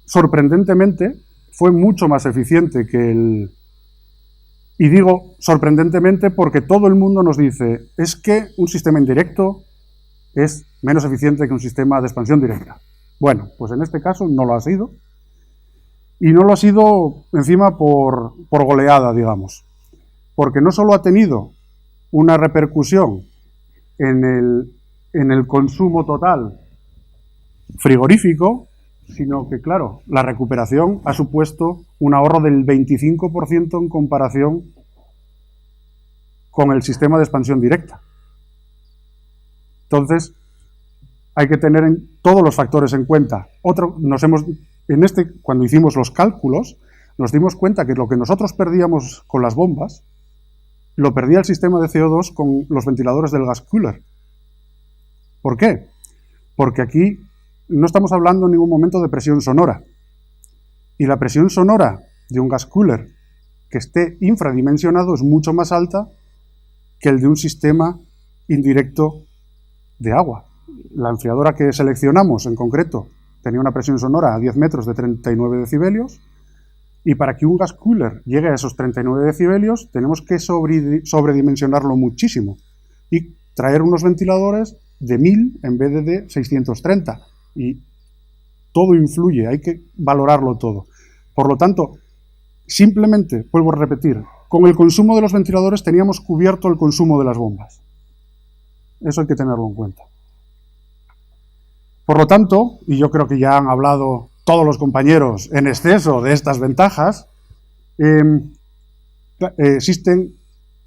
sorprendentemente fue mucho más eficiente que el... Y digo sorprendentemente porque todo el mundo nos dice, es que un sistema indirecto es menos eficiente que un sistema de expansión directa. Bueno, pues en este caso no lo ha sido. Y no lo ha sido encima por goleada, digamos. Porque no solo ha tenido una repercusión en el consumo total frigorífico, sino que, claro, la recuperación ha supuesto un ahorro del 25% en comparación con el sistema de expansión directa. Entonces, hay que tener todos los factores en cuenta. Cuando hicimos los cálculos, nos dimos cuenta que lo que nosotros perdíamos con las bombas, lo perdía el sistema de CO2 con los ventiladores del gas cooler. ¿Por qué? Porque aquí no estamos hablando en ningún momento de presión sonora. Y la presión sonora de un gas cooler que esté infradimensionado es mucho más alta que el de un sistema indirecto de agua. La enfriadora que seleccionamos, en concreto, tenía una presión sonora a 10 metros de 39 decibelios, y para que un gas cooler llegue a esos 39 decibelios, tenemos que sobredimensionarlo muchísimo y traer unos ventiladores de 1000 en vez de 630. Y todo influye, hay que valorarlo todo. Por lo tanto, simplemente, vuelvo a repetir, con el consumo de los ventiladores teníamos cubierto el consumo de las bombas. Eso hay que tenerlo en cuenta. Por lo tanto, y yo creo que ya han hablado todos los compañeros en exceso de estas ventajas, existen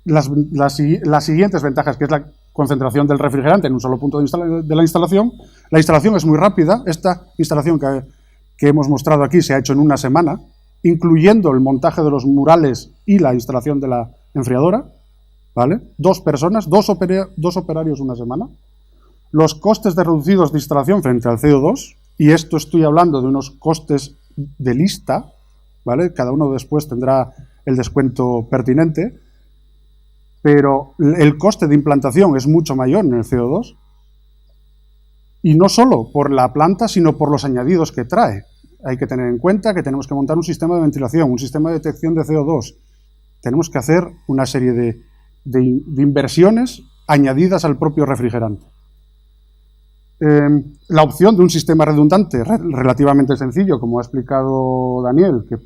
las siguientes ventajas, que es la concentración del refrigerante en un solo punto de la instalación. La instalación es muy rápida. Esta instalación que hemos mostrado aquí se ha hecho en una semana, incluyendo el montaje de los murales y la instalación de la enfriadora, ¿vale? 2 personas, dos operarios una semana. Los costes reducidos de instalación frente al CO2, y esto estoy hablando de unos costes de lista, ¿vale? Cada uno después tendrá el descuento pertinente, pero el coste de implantación es mucho mayor en el CO2, y no solo por la planta, sino por los añadidos que trae. Hay que tener en cuenta que tenemos que montar un sistema de ventilación, un sistema de detección de CO2. Tenemos que hacer una serie de inversiones añadidas al propio refrigerante. La opción de un sistema redundante relativamente sencillo, como ha explicado Daniel, que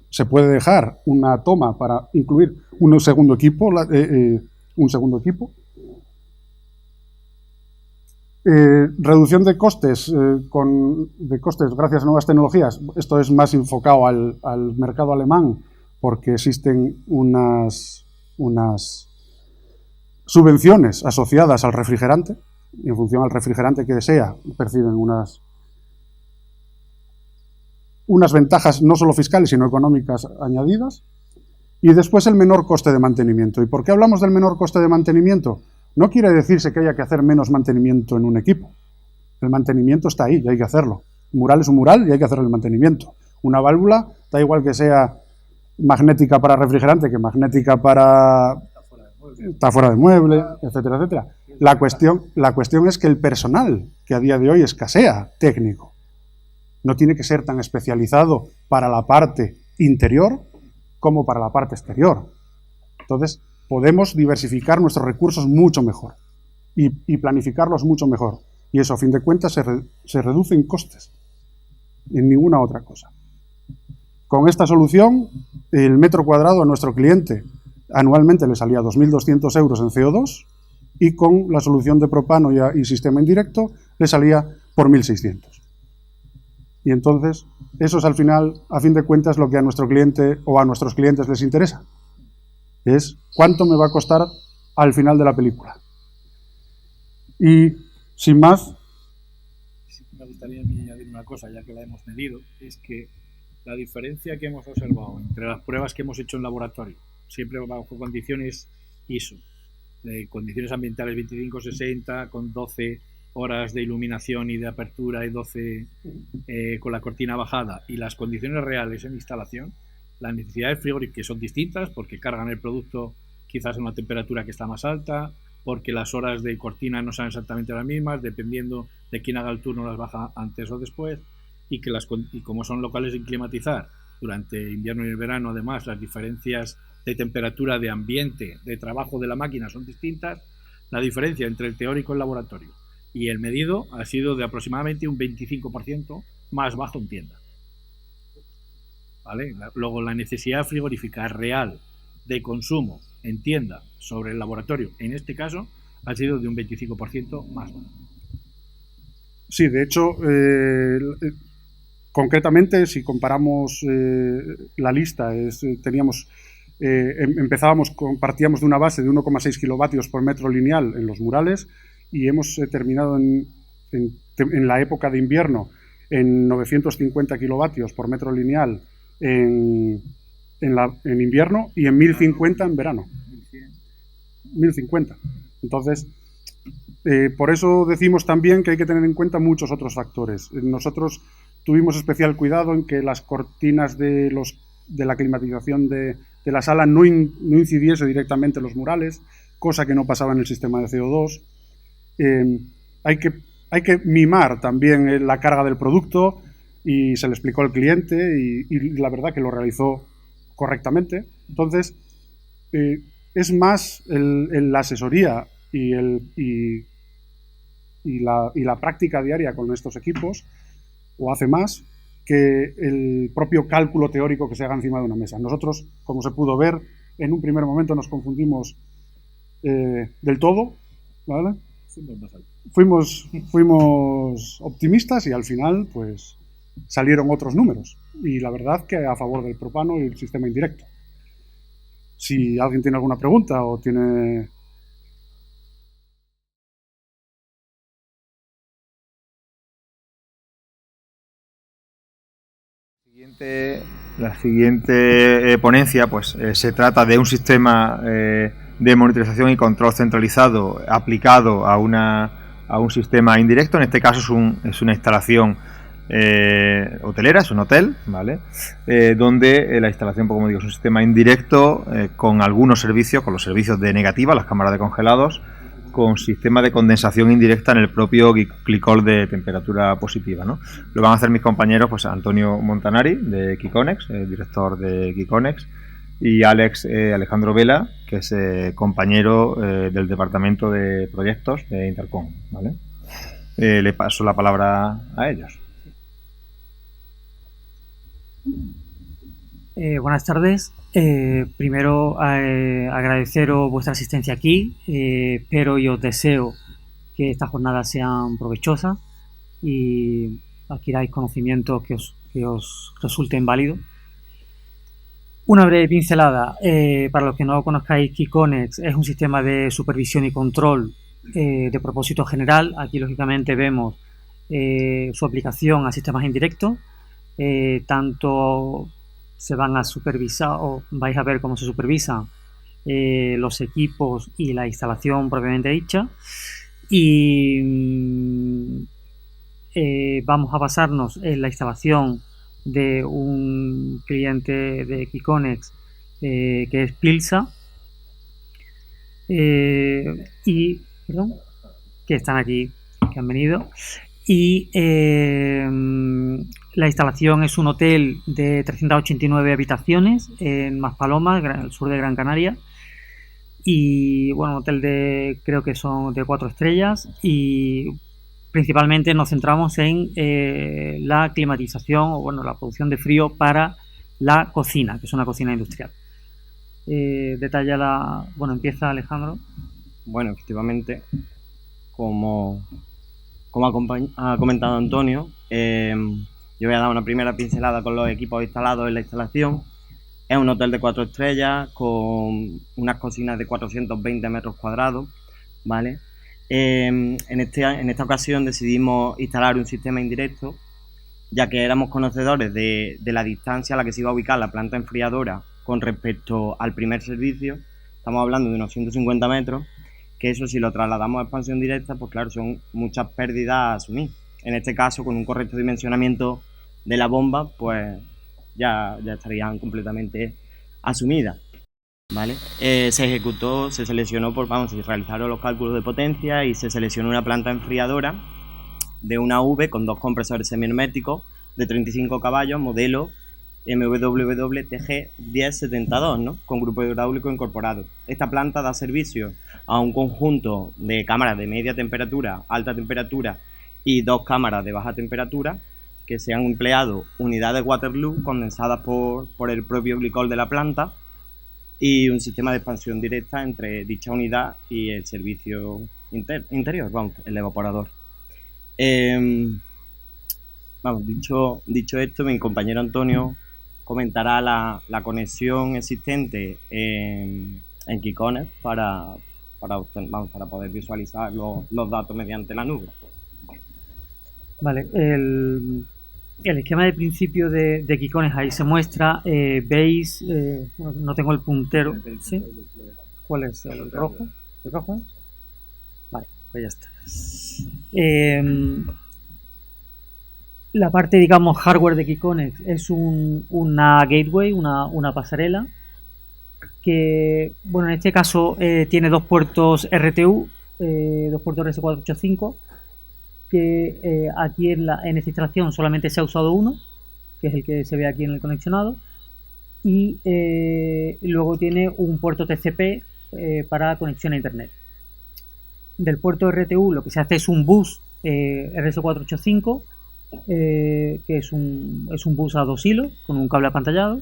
se puede dejar una toma para incluir un segundo equipo. Reducción de costes, gracias a nuevas tecnologías. Esto es más enfocado al mercado alemán, porque existen unas subvenciones asociadas al refrigerante, y en función al refrigerante que desea, perciben unas ventajas no solo fiscales, sino económicas añadidas. Y después el menor coste de mantenimiento. ¿Y por qué hablamos del menor coste de mantenimiento? No quiere decirse que haya que hacer menos mantenimiento en un equipo. El mantenimiento está ahí y hay que hacerlo. Un mural es un mural y hay que hacer el mantenimiento. Una válvula, da igual que sea magnética para refrigerante que magnética para... está fuera de mueble, etcétera, etcétera. La cuestión es que el personal, que a día de hoy escasea, técnico, no tiene que ser tan especializado para la parte interior como para la parte exterior. Entonces, podemos diversificar nuestros recursos mucho mejor y planificarlos mucho mejor. Y eso, a fin de cuentas, se reduce en costes, en ninguna otra cosa. Con esta solución, el metro cuadrado a nuestro cliente anualmente le salía 2.200 euros en CO2 y con la solución de propano y sistema indirecto le salía por 1.600. Y entonces, eso es al final, a fin de cuentas, lo que a nuestro cliente o a nuestros clientes les interesa. Es cuánto me va a costar al final de la película. Y, sin más... Sí, me gustaría añadir una cosa, ya que la hemos medido, es que la diferencia que hemos observado entre las pruebas que hemos hecho en laboratorio, siempre bajo condiciones ISO, de condiciones ambientales 25-60, con 12 horas de iluminación y de apertura y 12 con la cortina bajada, y las condiciones reales en instalación, las necesidades frigoríficas que son distintas porque cargan el producto quizás a una temperatura que está más alta, porque las horas de cortina no son exactamente las mismas, dependiendo de quién haga el turno las baja antes o después, y como son locales sin climatizar durante invierno y el verano, además las diferencias de temperatura, de ambiente, de trabajo de la máquina son distintas. La diferencia entre el teórico y el laboratorio y el medido ha sido de aproximadamente un 25% más bajo en tienda. ¿Vale? Luego, la necesidad frigorífica real de consumo en tienda sobre el laboratorio, en este caso, ha sido de un 25% más bajo. Sí, de hecho, concretamente, si comparamos la lista, partíamos de una base de 1,6 kilovatios por metro lineal en los murales y hemos terminado en la época de invierno en 950 kilovatios por metro lineal en invierno y en 1050 en verano. 1050. Entonces, por eso decimos también que hay que tener en cuenta muchos otros factores. Nosotros tuvimos especial cuidado en que las cortinas de la climatización de la sala no incidiese directamente en los murales, cosa que no pasaba en el sistema de CO2. Hay que mimar también la carga del producto y se le explicó al cliente y la verdad que lo realizó correctamente. Entonces, es más la asesoría y la práctica diaria con estos equipos, o hace más, que el propio cálculo teórico que se haga encima de una mesa. Nosotros, como se pudo ver, en un primer momento nos confundimos del todo, ¿vale? Fuimos optimistas y al final, pues, salieron otros números. Y la verdad que a favor del propano y el sistema indirecto. Si alguien tiene alguna pregunta o tiene... La siguiente ponencia pues se trata de un sistema de monitorización y control centralizado aplicado a un sistema indirecto. En este caso es una instalación hotelera, es un hotel, ¿vale? Donde la instalación, pues, como digo, es un sistema indirecto con algunos servicios, con los servicios de negativa, las cámaras de congelados, con sistema de condensación indirecta en el propio glicol de temperatura positiva, ¿no? Lo van a hacer mis compañeros, pues Antonio Montanari de Kikonex, director de Kikonex, y Alejandro Vela, que es compañero del departamento de proyectos de Intercom, ¿vale? Le paso la palabra a ellos. Buenas tardes. Primero agradeceros vuestra asistencia aquí. Espero y os deseo que estas jornadas sean provechosas y adquiráis conocimientos que os resulten válidos. Una breve pincelada. Para los que no conozcáis, Kikonex es un sistema de supervisión y control de propósito general. Aquí, lógicamente, vemos su aplicación a sistemas indirectos. Tanto se van a supervisar, o vais a ver cómo se supervisan los equipos y la instalación propiamente dicha. Y vamos a basarnos en la instalación de un cliente de Kikonex que es Pilsa, que están aquí, que han venido. Y la instalación es un hotel de 389 habitaciones en Maspalomas, al sur de Gran Canaria. Y bueno, un hotel creo que son de 4 estrellas, y principalmente nos centramos en la climatización o la producción de frío para la cocina, que es una cocina industrial. Empieza Alejandro. Bueno, efectivamente, como ha comentado Antonio, yo voy a dar una primera pincelada con los equipos instalados en la instalación. Es un hotel de 4 estrellas con unas cocinas de 420 metros cuadrados, ¿vale? En esta ocasión decidimos instalar un sistema indirecto, ya que éramos conocedores de la distancia a la que se iba a ubicar la planta enfriadora con respecto al primer servicio. Estamos hablando de unos 150 metros, que eso, si lo trasladamos a expansión directa, pues claro, son muchas pérdidas a asumir. En este caso, con un correcto dimensionamiento de la bomba, pues ya estarían completamente asumidas, ¿vale? Se realizaron los cálculos de potencia y se seleccionó una planta enfriadora de una V con 2 compresores semiherméticos de 35 caballos, modelo MWWTG 1072, ¿no? Con grupo hidráulico incorporado. Esta planta da servicio a un conjunto de cámaras de media temperatura, alta temperatura y 2 cámaras de baja temperatura, que se han empleado unidades Waterloo condensadas por el propio glicol de la planta, y un sistema de expansión directa entre dicha unidad y el servicio interior, el evaporador. Dicho esto, mi compañero Antonio comentará la conexión existente en Kikonex para poder visualizar los datos mediante la nube. Vale, el esquema de principio de Kikonex ahí se muestra. Veis, no tengo el puntero, ¿sí? ¿Cuál es? ¿El rojo? ¿El rojo? Vale, pues ya está. La parte, digamos, hardware de Kikonex es una gateway, una pasarela, que, bueno, en este caso tiene 2 puertos RTU, 2 puertos RS485, que aquí en esta instalación solamente se ha usado uno, que es el que se ve aquí en el conexionado, y luego tiene un puerto TCP para conexión a internet. Del puerto RTU lo que se hace es un bus RS485, que es un bus a 2 hilos con un cable apantallado,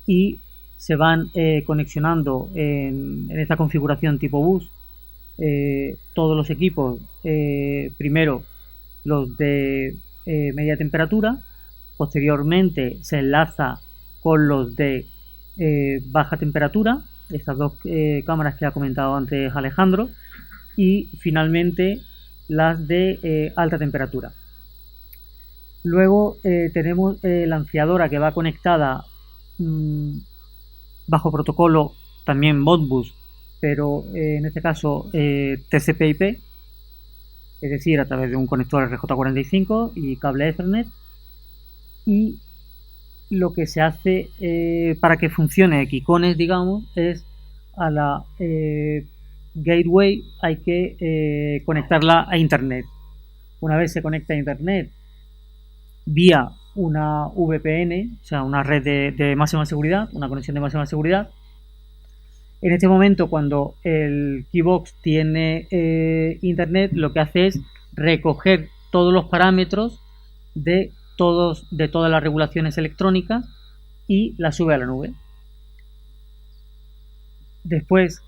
y se van conexionando en esta configuración tipo bus todos los equipos, primero los de media temperatura, posteriormente se enlaza con los de baja temperatura, estas 2 cámaras que ha comentado antes Alejandro, y finalmente las de alta temperatura. Luego tenemos la enfriadora, que va conectada bajo protocolo también Modbus, pero en este caso TCP/IP, es decir, a través de un conector RJ45 y cable Ethernet. Y lo que se hace para que funcione Kikonex, digamos, es a la gateway hay que conectarla a internet. Una vez se conecta a internet vía una VPN, o sea, una red de máxima seguridad, una conexión de máxima seguridad. En este momento, cuando el Keybox tiene internet, lo que hace es recoger todos los parámetros de todas las regulaciones electrónicas y las sube a la nube. Después,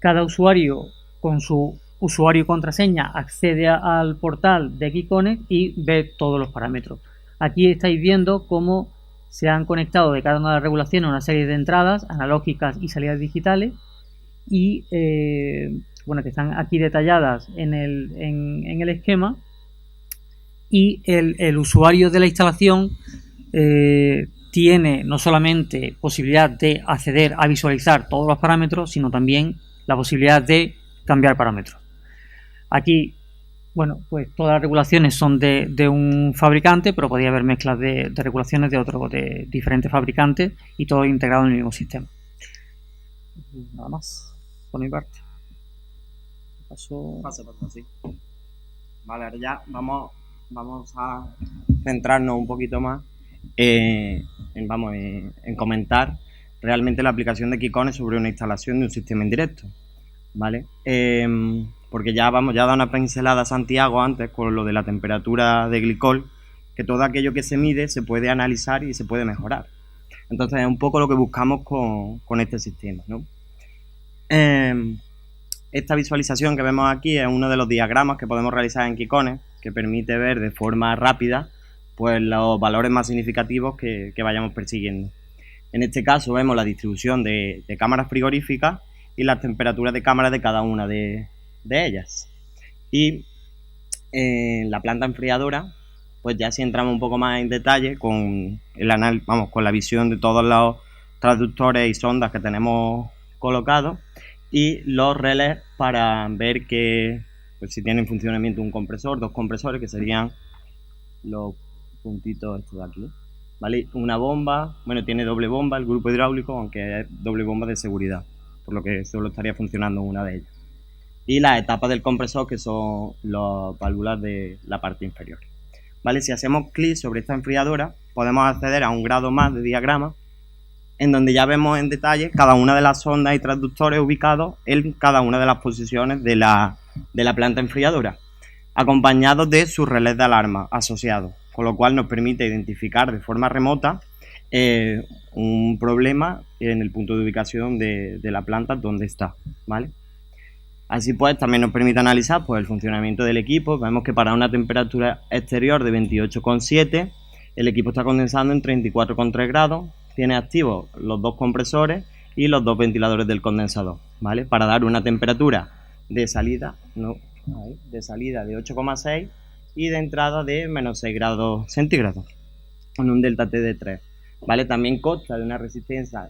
cada usuario con su usuario y contraseña accede al portal de Kikonex y ve todos los parámetros. Aquí estáis viendo cómo se han conectado de cada una de las regulaciones una serie de entradas analógicas y salidas digitales, y que están aquí detalladas en el esquema. Y el usuario de la instalación tiene no solamente posibilidad de acceder a visualizar todos los parámetros, sino también la posibilidad de cambiar parámetros. Aquí Bueno, pues todas las regulaciones son de un fabricante, pero podría haber mezclas de regulaciones de diferentes fabricantes y todo integrado en el mismo sistema. Nada más, por mi parte. Paso, sí. Vale, ahora ya vamos a centrarnos un poquito más en comentar realmente la aplicación de Kikones sobre una instalación de un sistema indirecto, ¿vale? Porque ya he dado una pincelada a Santiago antes con lo de la temperatura de glicol, que todo aquello que se mide se puede analizar y se puede mejorar. Entonces es un poco lo que buscamos con este sistema, ¿no? Esta visualización que vemos aquí es uno de los diagramas que podemos realizar en Kikones, que permite ver de forma rápida pues, los valores más significativos que vayamos persiguiendo. En este caso vemos la distribución de cámaras frigoríficas y las temperaturas de cámara de cada una de ellas. Y en la planta enfriadora, pues ya si entramos un poco más en detalle con con la visión de todos los transductores y sondas que tenemos colocados y los relés para ver que pues, si tiene en funcionamiento un compresor, dos compresores, que serían los puntitos estos de aquí, ¿vale? Una bomba, bueno, tiene doble bomba el grupo hidráulico, aunque es doble bomba de seguridad, por lo que solo estaría funcionando una de ellas. Y las etapas del compresor, que son las válvulas de la parte inferior, ¿vale? Si hacemos clic sobre esta enfriadora, podemos acceder a un grado más de diagrama, en donde ya vemos en detalle cada una de las sondas y transductores ubicados en cada una de las posiciones de la planta enfriadora, acompañados de sus relés de alarma asociados, con lo cual nos permite identificar de forma remota un problema en el punto de ubicación de la planta donde está, ¿vale? Así pues, también nos permite analizar pues, el funcionamiento del equipo. Vemos que para una temperatura exterior de 28,7, el equipo está condensando en 34,3 grados, tiene activos los dos compresores y los dos ventiladores del condensador, ¿vale? Para dar una temperatura de salida, de 8,6 y de entrada de menos 6 grados centígrados, con un delta T de 3, ¿vale? También consta de una resistencia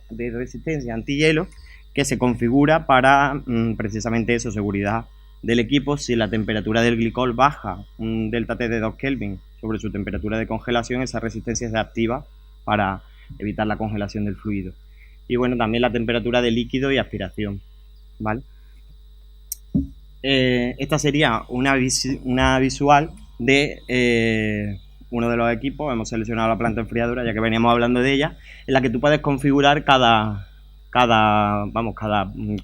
antihielo que se configura para precisamente eso, seguridad del equipo. Si la temperatura del glicol baja un delta T de 2 Kelvin sobre su temperatura de congelación, esa resistencia se activa para evitar la congelación del fluido. Y bueno, también la temperatura de líquido y aspiración, ¿vale? Esta sería una visual de uno de los equipos. Hemos seleccionado la planta enfriadora, ya que veníamos hablando de ella, en la que tú puedes configurar cada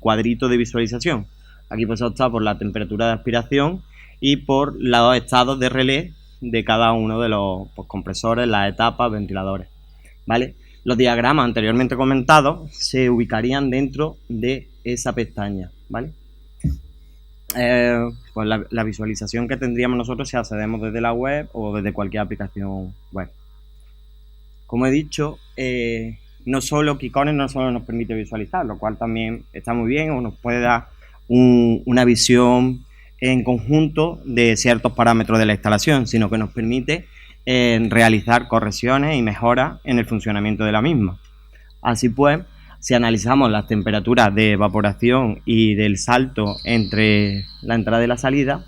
cuadrito de visualización. Aquí pues opta por la temperatura de aspiración y por los estados de relé de cada uno de los compresores, las etapas, ventiladores, ¿vale? Los diagramas anteriormente comentados se ubicarían dentro de esa pestaña, ¿vale? Pues la visualización que tendríamos nosotros si accedemos desde la web o desde cualquier aplicación web. Como he dicho, no solo Kikones no solo nos permite visualizar, lo cual también está muy bien, o nos puede dar una visión en conjunto de ciertos parámetros de la instalación, sino que nos permite realizar correcciones y mejoras en el funcionamiento de la misma. Así pues, si analizamos las temperaturas de evaporación y del salto entre la entrada y la salida,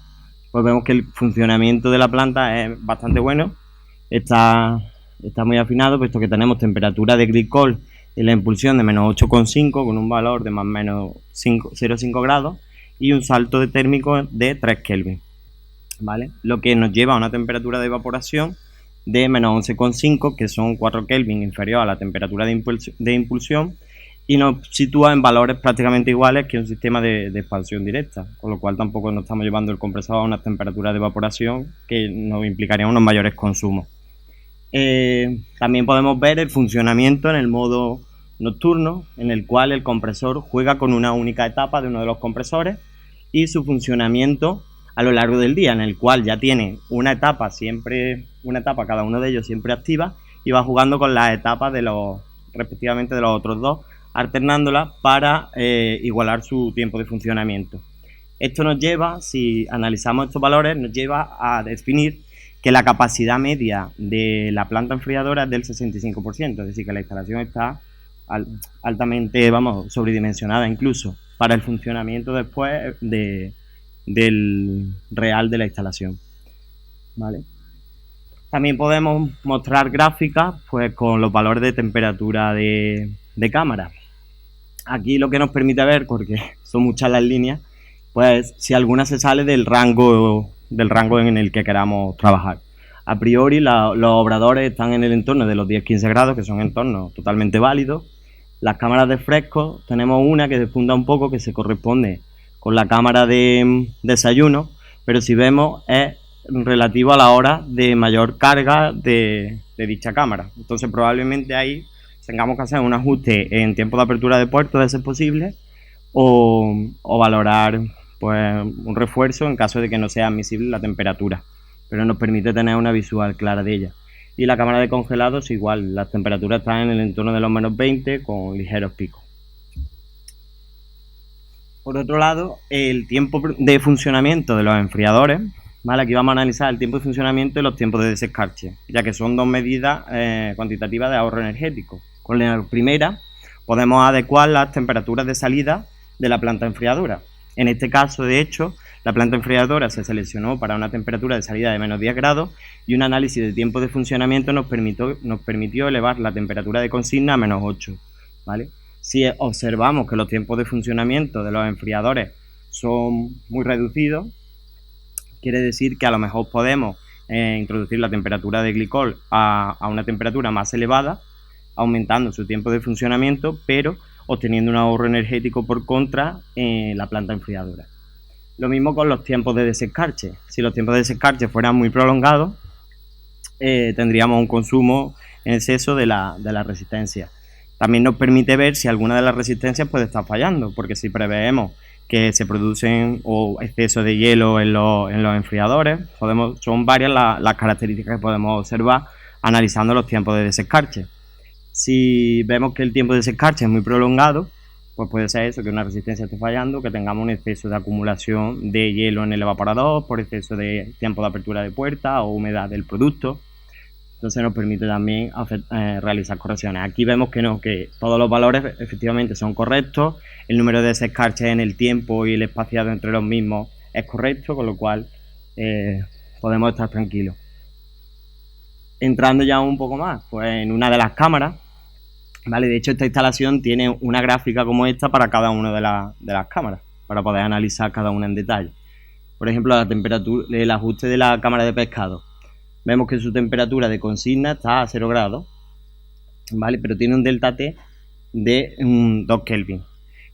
pues vemos que el funcionamiento de la planta es bastante bueno, está muy afinado, puesto que tenemos temperatura de glicol en la impulsión de menos 8,5 con un valor de más o menos 0,5 grados y un salto de térmico de 3 Kelvin, ¿vale? Lo que nos lleva a una temperatura de evaporación de menos 11,5, que son 4 Kelvin inferior a la temperatura de impulsión, y nos sitúa en valores prácticamente iguales que un sistema de expansión directa, con lo cual tampoco nos estamos llevando el compresor a una temperatura de evaporación que nos implicaría unos mayores consumos. También podemos ver el funcionamiento en el modo nocturno, en el cual el compresor juega con una única etapa de uno de los compresores, y su funcionamiento a lo largo del día, en el cual ya tiene una etapa cada uno de ellos siempre activa, y va jugando con las etapas respectivamente de los otros dos, alternándolas para igualar su tiempo de funcionamiento. Esto nos lleva, si analizamos estos valores, nos lleva a definir que la capacidad media de la planta enfriadora es del 65%, es decir, que la instalación está altamente, sobredimensionada incluso para el funcionamiento después de del real de la instalación, ¿vale? También podemos mostrar gráficas pues, con los valores de temperatura de cámara. Aquí lo que nos permite ver, porque son muchas las líneas, pues si alguna se sale del rango en el que queramos trabajar. A priori los obradores están en el entorno de los 10-15 grados, que son entornos totalmente válidos. Las cámaras de fresco, tenemos una que despunta un poco, que se corresponde con la cámara de desayuno, pero si vemos es relativo a la hora de mayor carga de dicha cámara. Entonces probablemente ahí tengamos que hacer un ajuste en tiempo de apertura de puertos, de ser posible, o valorar pues, un refuerzo en caso de que no sea admisible la temperatura, pero nos permite tener una visual clara de ella. Y la cámara de congelados igual, las temperaturas están en el entorno de los menos 20 con ligeros picos. Por otro lado, el tiempo de funcionamiento de los enfriadores, ¿vale? Aquí vamos a analizar el tiempo de funcionamiento y los tiempos de desescarche, ya que son dos medidas cuantitativas de ahorro energético. Con la primera podemos adecuar las temperaturas de salida de la planta enfriadora. En este caso, de hecho, la planta enfriadora se seleccionó para una temperatura de salida de menos 10 grados y un análisis de tiempo de funcionamiento nos permitió elevar la temperatura de consigna a menos 8, ¿vale? Si observamos que los tiempos de funcionamiento de los enfriadores son muy reducidos, quiere decir que a lo mejor podemos introducir la temperatura de glicol a una temperatura más elevada, aumentando su tiempo de funcionamiento, pero obteniendo un ahorro energético por contra en la planta enfriadora. Lo mismo con los tiempos de desescarche. Si los tiempos de desescarche fueran muy prolongados, tendríamos un consumo en exceso de la resistencia. También nos permite ver si alguna de las resistencias puede estar fallando, porque si preveemos que se producen exceso de hielo en los enfriadores, son varias las características que podemos observar analizando los tiempos de desescarche. Si vemos que el tiempo de desescarche es muy prolongado, pues puede ser eso, que una resistencia esté fallando, que tengamos un exceso de acumulación de hielo en el evaporador por exceso de tiempo de apertura de puerta o humedad del producto. Entonces nos permite también realizar correcciones. Aquí vemos que todos los valores efectivamente son correctos, el número de desescarches en el tiempo y el espaciado entre los mismos es correcto, con lo cual podemos estar tranquilos. Entrando ya un poco más, pues en una de las cámaras, ¿vale? De hecho, esta instalación tiene una gráfica como esta para cada una de las cámaras, para poder analizar cada una en detalle. Por ejemplo, la temperatura, el ajuste de la cámara de pescado. Vemos que su temperatura de consigna está a 0 grados, ¿vale? Pero tiene un delta T de 2 Kelvin.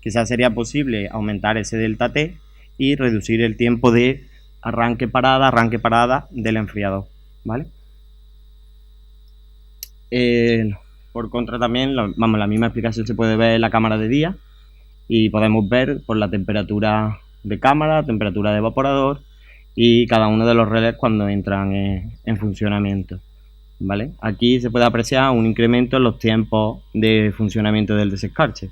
Quizás sería posible aumentar ese delta T y reducir el tiempo de arranque-parada del enfriador, ¿vale? Por contra también, la misma explicación se puede ver en la cámara de día y podemos ver por la temperatura de cámara, temperatura de evaporador y cada uno de los relés cuando entran en funcionamiento, ¿vale? Aquí se puede apreciar un incremento en los tiempos de funcionamiento del desescarche.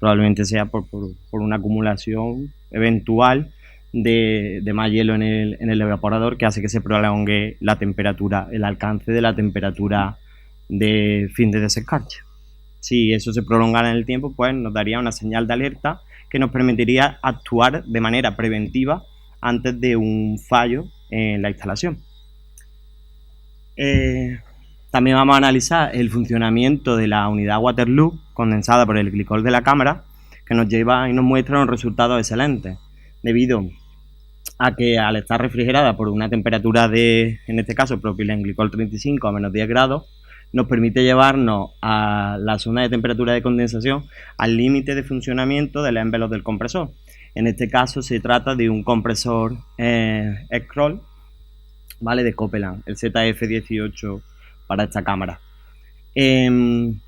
Probablemente sea por una acumulación eventual de más hielo en el evaporador que hace que se prolongue la temperatura, el alcance de la temperatura de fin de desescarche. Si eso se prolongara en el tiempo, pues nos daría una señal de alerta que nos permitiría actuar de manera preventiva antes de un fallo en la instalación. También vamos a analizar el funcionamiento de la unidad Waterloo condensada por el glicol de la cámara, que nos lleva y nos muestra unos resultados excelentes, debido a que al estar refrigerada por una temperatura de, en este caso, propilenglicol 35 a menos 10 grados, nos permite llevarnos a la zona de temperatura de condensación al límite de funcionamiento del envelope del compresor. En este caso se trata de un compresor Scroll, ¿vale? De Copeland, el ZF18 para esta cámara. En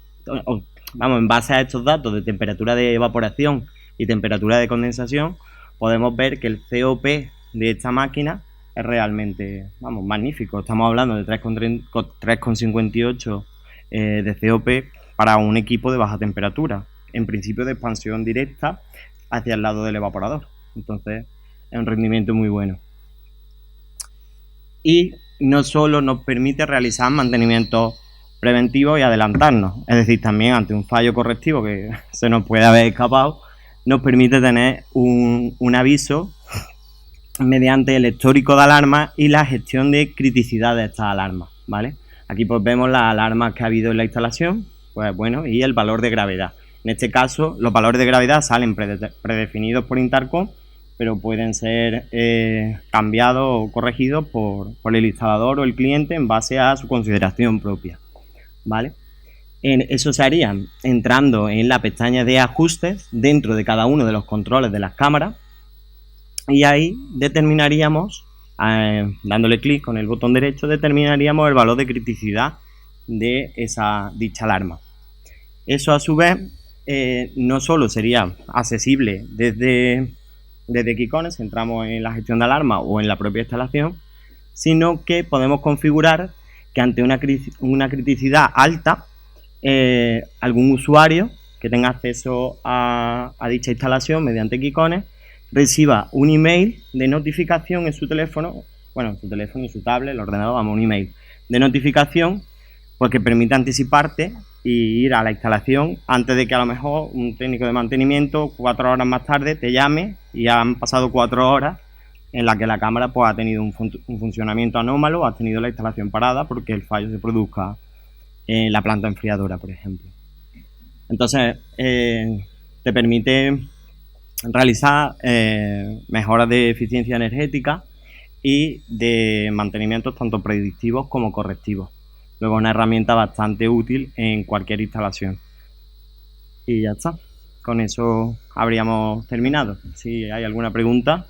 base a estos datos de temperatura de evaporación y temperatura de condensación, podemos ver que el COP de esta máquina es realmente magnífico. Estamos hablando de 3,58 de COP para un equipo de baja temperatura, en principio de expansión directa hacia el lado del evaporador. Entonces es un rendimiento muy bueno. Y no solo nos permite realizar mantenimientos preventivos y adelantarnos, es decir, también ante un fallo correctivo que se nos puede haber escapado, nos permite tener un aviso mediante el histórico de alarmas y la gestión de criticidad de estas alarmas, ¿vale? Aquí pues vemos las alarmas que ha habido en la instalación, pues bueno, y el valor de gravedad. En este caso, los valores de gravedad salen predefinidos por Intercom, pero pueden ser cambiados o corregidos por el instalador o el cliente en base a su consideración propia, ¿vale? Eso se haría entrando en la pestaña de ajustes dentro de cada uno de los controles de las cámaras, y ahí determinaríamos, dándole clic con el botón derecho, determinaríamos el valor de criticidad de dicha alarma. Eso a su vez no solo sería accesible desde Kikones, entramos en la gestión de alarma o en la propia instalación, sino que podemos configurar que ante una criticidad alta, algún usuario que tenga acceso a dicha instalación mediante Kikones reciba un email de notificación en su teléfono, en su tablet, el ordenador, un email de notificación, pues que permite anticiparte y ir a la instalación antes de que a lo mejor un técnico de mantenimiento 4 horas más tarde te llame y han pasado 4 horas en las que la cámara pues ha tenido un funcionamiento anómalo, ha tenido la instalación parada porque el fallo se produzca en la planta enfriadora, por ejemplo. Entonces, te permite realizar mejoras de eficiencia energética y de mantenimientos tanto predictivos como correctivos. Luego, una herramienta bastante útil en cualquier instalación. Y ya está. Con eso habríamos terminado. Si hay alguna pregunta.